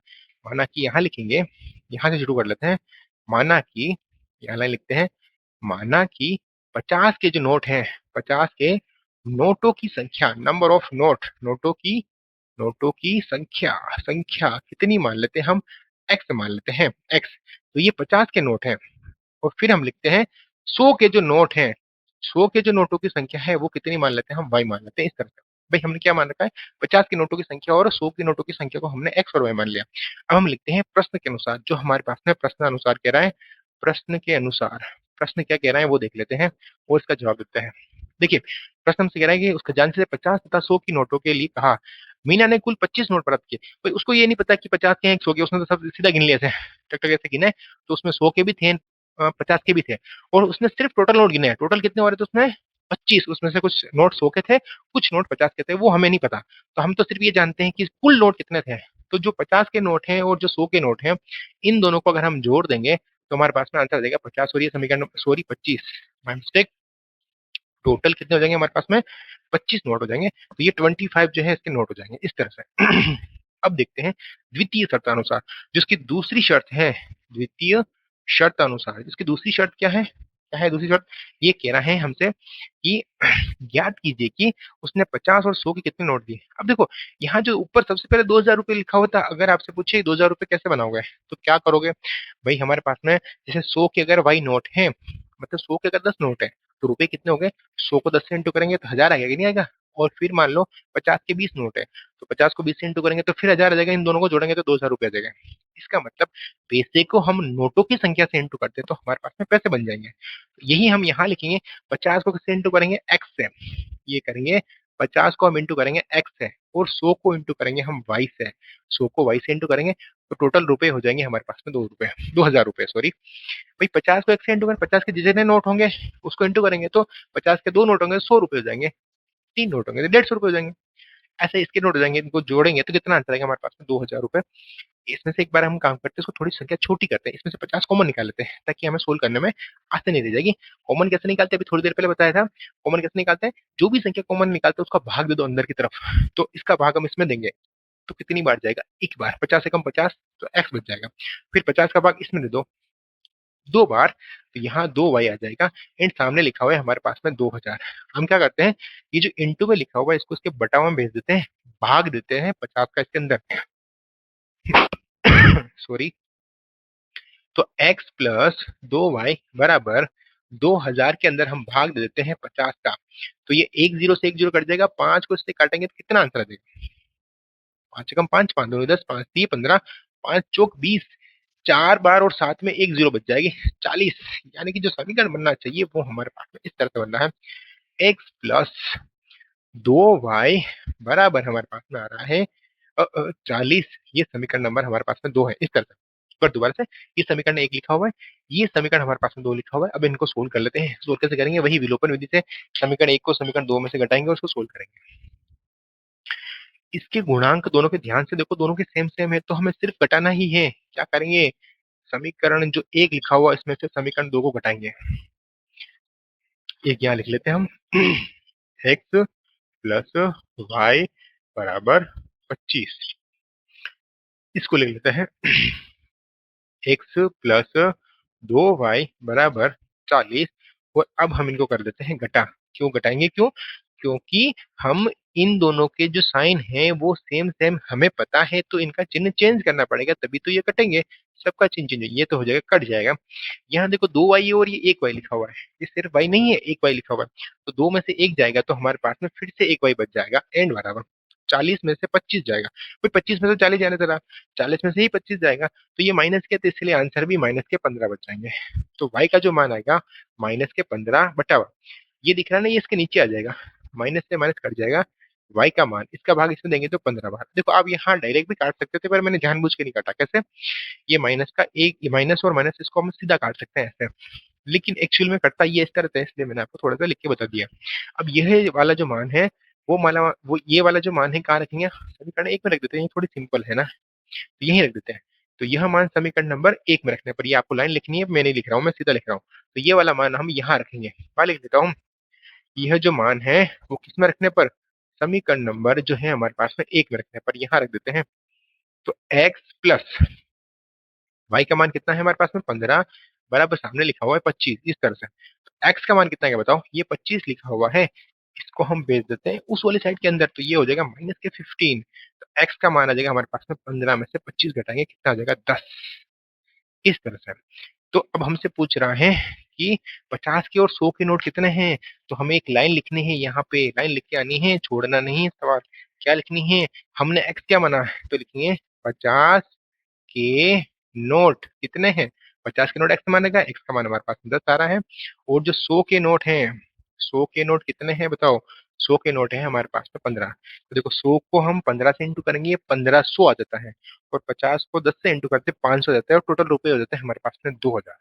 माना कि यहाँ लिखेंगे, यहाँ से शुरू कर लेते हैं। माना कि, यहाँ लाइन लिखते हैं, माना कि 50 के जो नोट हैं, 50 के नोटों की संख्या, नंबर ऑफ नोट, नोटों की संख्या, संख्या कितनी मान लेते हैं हम, एक्स मान लेते हैं, एक्स। तो ये 50 के नोट हैं, और फिर हम लिखते हैं 100 के जो नोट हैं, 100 के जो नोटों की संख्या है वो कितनी मान लेते हैं, हम वाई मान लेते हैं। इस तरह से भाई हमने क्या मान रखा है, 50 के नोटों की संख्या और 100 के नोटों की संख्या को हमने एक्स और वाई मान लिया। अब हम लिखते हैं प्रश्न के अनुसार, जो हमारे पास में प्रश्न अनुसार कह रहा है, प्रश्न के अनुसार, प्रश्न क्या कह रहा है वो देख लेते हैं और इसका जवाब देते हैं। देखिए प्रश्न हमसे कह रहा है कि उसका जान से 50 तथा 100 की नोटों के लिए कहा, मीना ने कुल 25 नोट प्राप्त किए। भाई उसको ये नहीं पता कि 50 के हैं 100 के, उसने तो सब सीधा गिन लिया ऐसे, टक टक ऐसे गिने, तो उसमें 100 के भी थे, 50 के भी थे, और उसने सिर्फ टोटल नोट गिने हैं। टोटल कितने हो रहे थे उसमें, 25। उसमें से कुछ नोट 100 के थे, कुछ नोट 50 के थे, वो हमें नहीं पता। तो हम तो सिर्फ ये जानते हैं कि कुल नोट कितने थे। तो जो 50 के नोट हैं और जो 100 के नोट हैं, इन दोनों को अगर हम जोड़ देंगे तो हमारे पास में आंसर आ जाएगा 50, और ये समीकरण, सॉरी 25, माय मिस्टेक। टोटल कितने हो जाएंगे हमारे पास में, 25 नोट हो जाएंगे। तो ये 25 जो है इसके नोट हो जाएंगे, इस तरह से। अब देखते हैं द्वितीय शर्तानुसार, जिसकी दूसरी शर्त है, द्वितीय शर्त अनुसार, जिसकी दूसरी शर्त क्या है दूसरी शर्त, ये कह रहा है हमसे कि ज्ञात कीजिए कि उसने 50 और 100 के कितने नोट दिए। अब देखो यहाँ जो ऊपर सबसे पहले 2000 रुपए लिखा हुआ था, अगर आपसे पूछे 2000 रुपए कैसे बनाओगे तो क्या करोगे। भाई हमारे पास में जैसे 100 के अगर वाई नोट है, मतलब 100 के अगर 10 नोट है, तो रुपए कितने हो गए, 100 को 10 से इंटू करेंगे तो 1000 आएगा कि नहीं आएगा। और फिर मान लो 50 के 20 नोट है, तो 50 को 20 से इंटू करेंगे तो फिर 1000 आ जाएगा, इन दोनों को जोड़ेंगे तो 2000 रुपये आ जाएगा। इसका मतलब पैसे को हम नोटों की संख्या से इंटू करते हैं तो हमारे पास में पैसे बन जाएंगे। तो यही हम यहाँ लिखेंगे, 50 को किससे इंटू करेंगे, एक्स से, ये करेंगे। 50 को हम इंटू करेंगे एक्स से, और 100 को इंटू करेंगे हम वाई से, 100 को वाई से इंटू करेंगे तो टोटल रुपए हो जाएंगे हमारे पास में 2 रुपए, 2000 रुपए सॉरी। भाई 50 को एक्स से इंटू करें, 50 के जितने नोट होंगे उसको इंटू करेंगे तो 50 के 2 नोट होंगे, 100 रुपए हो जाएंगे, 3 नोट होंगे तो 150 रुपए हो जाएंगे। ऐसे इसके नोट हो जाएंगे, इनको जोड़ेंगे तो कितना आंसर आएगा हमारे पास में 2000 रुपए। इसमें से एक बार हम काम करते हैं, इसको थोड़ी संख्या छोटी करते हैं, इसमें से 50 कॉमन निकाल लेते हैं ताकि हमें सोल्व करने में आसानी रह जाएगी। कॉमन कैसे निकालते हैं अभी थोड़ी देर पहले बताया था। कॉमन कैसे निकालते हैं, जो भी संख्या कॉमन निकालते हैं उसका भाग दे दो अंदर की तरफ, तो इसका भाग हम इसमें देंगे तो कितनी बार जाएगा, एक बार, 50 से कम 50, तो एक्स बच जाएगा। फिर 50 का भाग इसमें दे दो 2 बार, तो यहाँ 2y आ जाएगा। एंड सामने लिखा हुआ है हमारे पास में 2000। हम क्या करते हैं, ये जो इंटू में लिखा हुआ है इसको इसके बटा में भेज देते हैं, भाग देते हैं 50 का इसके अंदर। सॉरी। तो x प्लस 2y बराबर 2000 के अंदर हम भाग दे देते हैं 50 का, तो ये एक जीरो से एक जीरो कट जाएगा, 5 को इससे काटेंगे तो कितना आंसर आ जाएगा, 5 से कम 5, 5 दूनी 10, 5 3 15, 5 चौक 20, 4 बार और साथ में एक जीरो बच जाएगी, 40। यानी कि जो समीकरण बनना चाहिए वो हमारे पास में इस तरह से बनना है, x प्लस 2y बराबर हमारे पास में आ रहा है 40। ये समीकरण नंबर हमारे पास में 2 है, इस तरह से। पर दोबारा से, ये समीकरण 1 लिखा हुआ है, ये समीकरण हमारे पास में 2 लिखा हुआ है। अब इनको सोल्व कर लेते हैं। सोल्व कैसे करेंगे, वही विलोपन विधि से समीकरण 1 को समीकरण 2 में से घटाएंगे और उसको सोल्व करेंगे। इसके गुणांक दोनों के ध्यान से देखो, दोनों के सेम सेम है, तो हमें सिर्फ घटाना ही है। क्या करेंगे, समीकरण जो 1 लिखा हुआ इसमें से समीकरण 2 को घटाएंगे। एक यहाँ लिख लेते हैं हम, x प्लस वाई बराबर 25, इसको लिख लेते हैं x प्लस 2y बराबर 40। और अब हम इनको कर देते हैं घटा। क्यों घटाएंगे, क्यों, क्योंकि हम इन दोनों के जो साइन है वो सेम सेम हमें पता है, तो इनका चिन्ह चेंज करना पड़ेगा तभी तो ये कटेंगे। सबका चिन्ह चेंज, ये तो हो जाएगा, कट जाएगा। यहाँ देखो 2y और ये 1y लिखा हुआ है, ये सिर्फ y नहीं है, 1y लिखा हुआ है, तो 2 में से 1 जाएगा तो हमारे पास में फिर से 1y बच जाएगा। एंड बराबर 40 में से 25 जाएगा, भाई 25 में से 40 जाने जरा, 40 में से ही 25 जाएगा, तो ये माइनस किया तो इसलिए आंसर भी माइनस के 15 बच जाएंगे। तो y का जो मान आएगा माइनस के 15 बटा हुआ, ये दिख रहा है ना, ये इसके नीचे आ जाएगा, माइनस से माइनस कट जाएगा, y का मान इसका भाग इसमें देंगे तो 15 बार। देखो आप यहाँ डायरेक्ट भी काट सकते थे पर मैंने जानबूझ के नहीं काटा। कैसे, ये माइनस का एक, माइनस और माइनस इसको हम सीधा काट सकते हैं ऐसे, लेकिन एक्चुअल में कटता ये इस तरह से, इसलिए मैंने आपको थोड़ा सा लिख के बता दिया। अब यह वाला जो मान है वो माला, वो ये वाला जो मान है कहाँ रखेंगे, समीकरण 1 में रख देते हैं, ये थोड़ी सिंपल है ना, तो यही रख देते हैं। तो यह मान समीकरण नंबर 1 में रखने पर, ये आपको लाइन लिखनी है, मैं नहीं लिख रहा हूँ, मैं सीधा लिख रहा हूँ। तो ये वाला मान हम यहाँ रखेंगे, वहां लिख देता हूँ। यह जो मान है वो किस में रखने पर, समीकरण नंबर जो है हमारे पास में 1 में रखने पर यहाँ रख देते हैं। तो x प्लस y का मान कितना है हमारे पास में 15 बराबर सामने लिखा हुआ है 25, इस तरह से। तो x का मान कितना है बताओ, ये 25 लिखा हुआ है, इसको हम भेज देते हैं उस वाले साइड के अंदर, तो ये हो जाएगा माइनस के 15। तो x का मान आ जाएगा हमारे पास में 15 में से 25 घटाएंगे कितना आ जाएगा 10, इस तरह से। तो अब हमसे पूछ रहा है कि 50 के और 100 के नोट कितने हैं, तो हमें एक लाइन लिखनी है, यहाँ पे लाइन लिख के आनी है, छोड़ना नहीं है सवाल। क्या लिखनी है, हमने x क्या माना है तो लिखेंगे 50 के नोट कितने हैं, 50 के नोट x मानेगा, x का मान हमारे पास 10 आ रहा है। और जो 100 के नोट हैं, 100 के नोट कितने हैं बताओ, 100 के नोट है हमारे पास में 15। तो देखो 100 को हम 15 से इंटू करेंगे, ये 1500 आ जाता है, और 50 को 10 से इंटू करते 500 आ जाता है, और टोटल रुपए हो जाते हैं हमारे पास में 2000।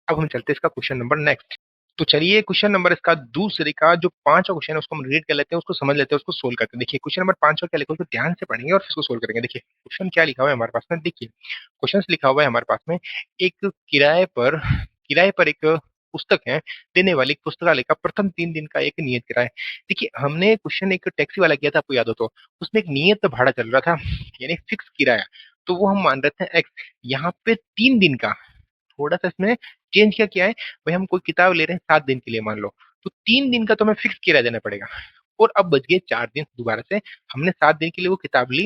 अब हम चलते हैं इसका क्वेश्चन नंबर नेक्स्ट। तो चलिए क्वेश्चन नंबर इसका दूसरे का जो 5वां क्वेश्चन है उसको हम रीड कर लेते हैं, उसको समझ लेते हैं, उसको सोल्व करते हैं। देखिए क्वेश्चन नंबर 5 क्या लिखा है उसको ध्यान से पढ़ेंगे और फिर उसको सोल्व करेंगे। देखिए क्वेश्चन क्या लिखा हुआ है हमारे पास में, देखिए क्वेश्चन लिखा हुआ है हमारे पास में, एक किराए पर एक पुस्तक है देने वाली पुस्तकालय का प्रथम 3 दिन का एक नियत किराया। देखिए हमने क्वेश्चन एक टैक्सी वाला किया था, आपको याद हो तो, उसमें एक नियत भाड़ा चल रहा था, यानी फिक्स किराया, तो वो हम मान रहे थे एक्स। यहाँ पे 3 दिन का थोड़ा सा इसमें चेंज क्या किया है, भाई हम कोई किताब ले रहे हैं 7 दिन के लिए मान लो, तो 3 दिन का तो हमें फिक्स किराया देना पड़ेगा, और अब बच गए 4 दिन दोबारा से। हमने 7 दिन के लिए वो किताब ली,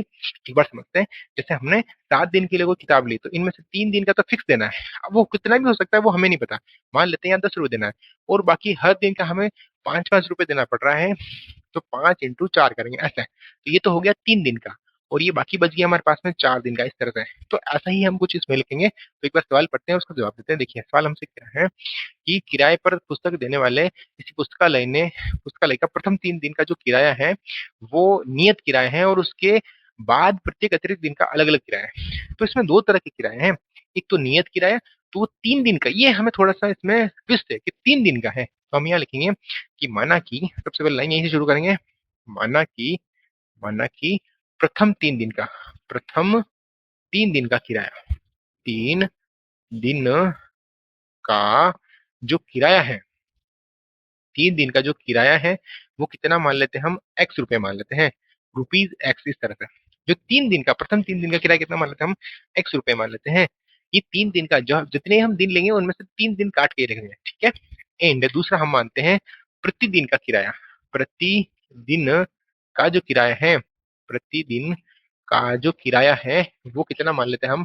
एक बार समझते हैं। जैसे हमने 7 दिन के लिए वो किताब ली, तो इनमें से 3 दिन का तो फिक्स देना है, अब वो कितना भी हो सकता है वो हमें नहीं पता, मान लेते हैं यहाँ 10 रुपए देना है, और बाकी हर दिन का हमें 5-5 रुपए देना पड़ रहा है, तो 5 × 4 करेंगे ऐसा है। तो ये तो हो गया 3 दिन का, और ये बाकी बच गया हमारे पास में 4 दिन का, इस तरह से। तो ऐसा ही हम कुछ इसमें लिखेंगे। तो एक बार सवाल पढ़ते हैं, उसका जवाब देते हैं। देखिए सवाल हमसे क्या है कि किराए पर पुस्तक देने वाले इसी पुस्तकालय का प्रथम 3 दिन का जो किराया है वो नियत किराया है, और उसके बाद प्रत्येक अतिरिक्त दिन का अलग अलग किराया है। तो इसमें 2 तरह के किराए हैं, एक तो नियत किराया, तो वो 3 दिन का, ये हमें थोड़ा सा इसमें ट्विस्ट है कि 3 दिन का है। तो हम यहाँ लिखेंगे कि माना कि, सबसे पहले लाइन यहीं से शुरू करेंगे, माना कि माना कि प्रथम 3 दिन का किराया, 3 दिन का जो किराया है, 3 दिन का जो किराया है वो कितना मान लेते हैं हम, एक्स रुपए मान लेते हैं, रुपीज एक्स, इस तरह से। जो 3 दिन का, प्रथम 3 दिन का किराया कितना मान लेते हैं हम, एक्स रुपए मान लेते हैं। ये 3 दिन का जो जितने हम दिन लेंगे उनमें से 3 दिन काट के रखेंगे, ठीक है। एंड दूसरा हम मानते हैं प्रतिदिन का किराया, प्रतिदिन का जो किराया है, प्रतिदिन का जो किराया है वो कितना मान लेते हैं हम,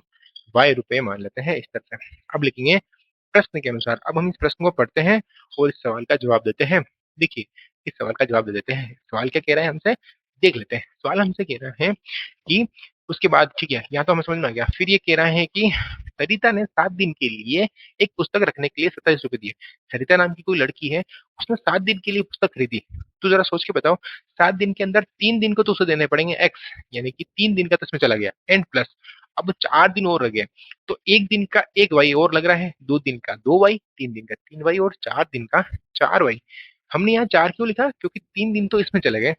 वाई रुपए मान लेते हैं, इस तरह से। अब लिखेंगे प्रश्न के अनुसार। अब हम इस प्रश्न को पढ़ते हैं और इस सवाल का जवाब देते हैं। देखिए, इस सवाल का जवाब दे देते हैं। सवाल क्या कह रहा है हमसे, देख लेते हैं। सवाल हमसे कह रहा है कि उसके बाद, ठीक है, यहाँ तो हमें समझ में आ गया। फिर ये कह रहा है कि सरिता ने 7 दिन के लिए एक पुस्तक रखने के लिए 27 रुपए दिए। सरिता नाम की कोई लड़की है, उसने 7 दिन के लिए पुस्तक खरीदी। तो जरा सोच के बताओ, 7 दिन के अंदर 3 दिन को तो उसे देने पड़ेंगे एक्स, यानी कि 3 दिन का तो इसमें चला गया, एंड प्लस अब 4 दिन और रह गए। तो 1 दिन का 1 वाई और लग रहा है, 2 दिन का 2 वाई, 3 दिन का 3 वाई और 4 दिन का 4 वाई। हमने यहाँ 4 क्यों लिखा, क्योंकि 3 दिन तो इसमें चले गए।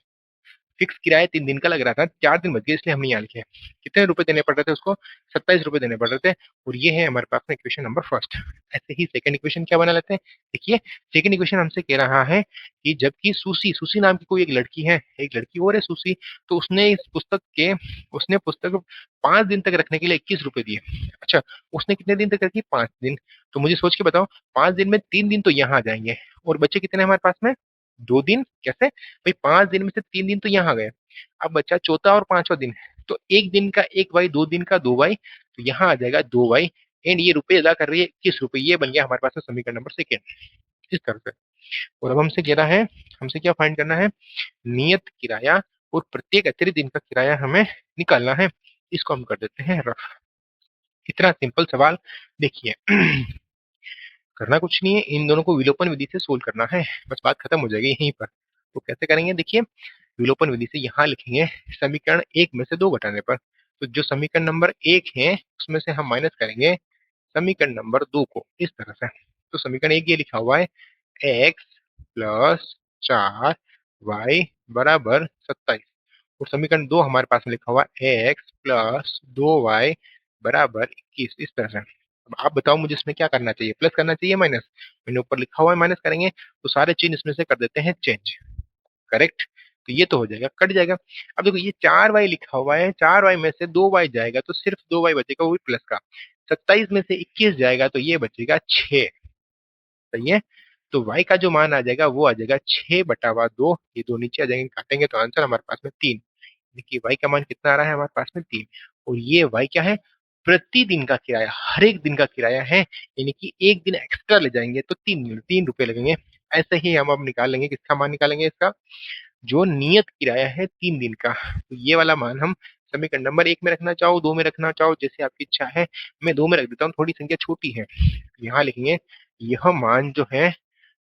फिक्स किराया 3 दिन का लग रहा था, 4 दिन बच गए, इसलिए हमने यहाँ लिखे। कितने रुपए देने पड़ रहे थे उसको, 27 रुपए देने पड़ रहे थे। और ये है हमारे पास में इक्वेशन नंबर फर्स्ट। ऐसे ही सेकंड इक्वेशन क्या बना लेते हैं। देखिए, सेकंड इक्वेशन हमसे कह रहा है कि जबकि सुसी सुसी नाम की कोई एक लड़की है, एक लड़की और है सुसी, तो उसने पुस्तक 5 दिन तक रखने के लिए 21 रुपए दिए। अच्छा, उसने कितने दिन तक रखी, 5 दिन। तो मुझे सोच के बताओ, 5 दिन में 3 दिन तो यहाँ आ जाएंगे, और बच्चे कितने हमारे पास में, 2 दिन। कैसे भाई, 5 दिन में से 3 दिन तो यहाँ गए, अब बच्चा चौथा और पांचवा दिन। तो 1 दिन का 1 वाई, 2 दिन का 2 वाई, तो यहाँ आ जाएगा 2 वाई। एंड ये रुपए अदा कर रही है 21 रुपए। ये बन गया हमारे पास में समीकरण नंबर सेकेंड, इस तरह से। और अब हमसे कह रहा है, हमसे क्या फाइंड करना है, नियत किराया और प्रत्येक अतिरिक्त दिन का किराया हमें निकालना है। इसको हम कर देते हैं रफ। इतना सिंपल सवाल। देखिए, करना कुछ नहीं है, इन दोनों को विलोपन विधि से सोल्व करना है, बस बात खत्म हो जाएगी यहीं पर। तो कैसे करेंगे, देखिए, विलोपन विधि से यहाँ लिखेंगे समीकरण 1 में से 2 घटाने पर। तो जो समीकरण नंबर 1 है उसमें से हम माइनस करेंगे समीकरण नंबर 2 को, इस तरह से। तो समीकरण 1 ये लिखा हुआ है, एक्स प्लस 4 वाई बराबर 27। और समीकरण 2 हमारे पास में लिखा हुआ है, एक्स प्लस 2 वाई बराबर 21, इस तरह से। अब आप बताओ मुझे इसमें क्या करना चाहिए, प्लस करना चाहिए माइनस। मैंने ऊपर लिखा हुआ है माइनस करेंगे, तो सारे चिन्ह इसमें से कर देते हैं चेंज। करेक्ट, तो ये तो हो जाएगा, कट जाएगा। अब देखो, ये 4 वाई लिखा हुआ है, 4 वाई में से 2 वाई जाएगा तो सिर्फ 2 वाई बचेगा, वो भी प्लस का। 27 में से 21 जाएगा तो ये बचेगा 6। सही है। तो वाई का जो मान आ जाएगा वो आ जाएगा 6/2। ये दो नीचे आ जाएंगे, काटेंगे तो आंसर हमारे पास में 3। देखिए, वाई का मान कितना आ रहा है हमारे पास में, 3। और ये वाई क्या है, प्रतिदिन का किराया, हर एक दिन का किराया है। यानी कि एक दिन एक्स्ट्रा ले जाएंगे तो 3 रुपए लगेंगे। ऐसे ही हम अब निकाल लेंगे, किसका मान निकालेंगे, इसका जो नियत किराया है 3 दिन का। तो ये वाला मान हम समीकरण नंबर 1 में रखना चाहो, 2 में रखना चाहो, जैसे आपकी इच्छा है। मैं 2 में रख देता हूँ, थोड़ी संख्या छोटी है। यहाँ लिखेंगे, यह मान जो है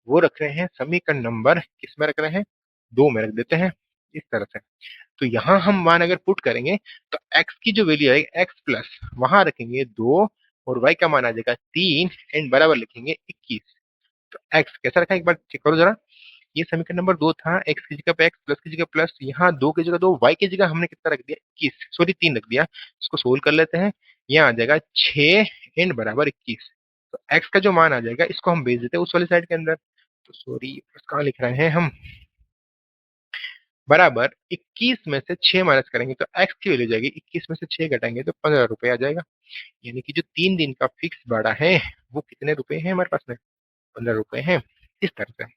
वो रख रहे हैं समीकरण नंबर किस में रख रहे हैं, 2 में रख देते हैं, इस तरह से। तो यहाँ हम मान अगर पुट करेंगे तो x की जो वैल्यू आएगी, x प्लस वहां रखेंगे 2, और y का मान आ जाएगा 3, एंड बराबर लिखेंगे 21। तो x कैसा रखा है, एक बार चेक करो जरा। ये समीकरण नंबर 2 था, x की जगह पे x, प्लस की जगह प्लस, यहाँ 2 की जगह 2, y की जगह हमने कितना रख दिया, 21, सॉरी 3 रख दिया। इसको सोल्व कर लेते हैं, यहाँ आ जाएगा 6 एंड बराबर 21। तो x का जो मान आ जाएगा इसको हम भेज देते हैं उस वाली साइड के अंदर। तो सॉरी, कहाँ लिख रहे हैं हम, बराबर 21 में से 6 माइनस करेंगे तो x की वैल्यू जाएगी, 21 में से 6 घटाएंगे तो 15 रुपए आ जाएगा। यानी कि जो 3 दिन का फिक्स भाड़ा है वो कितने रुपए है हमारे पास में, 15 रुपए है, इस तरह से।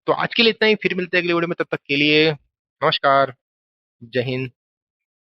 तो आज के लिए इतना ही, फिर मिलते हैं अगले वीडियो में, तब तक के लिए नमस्कार, जय हिंद।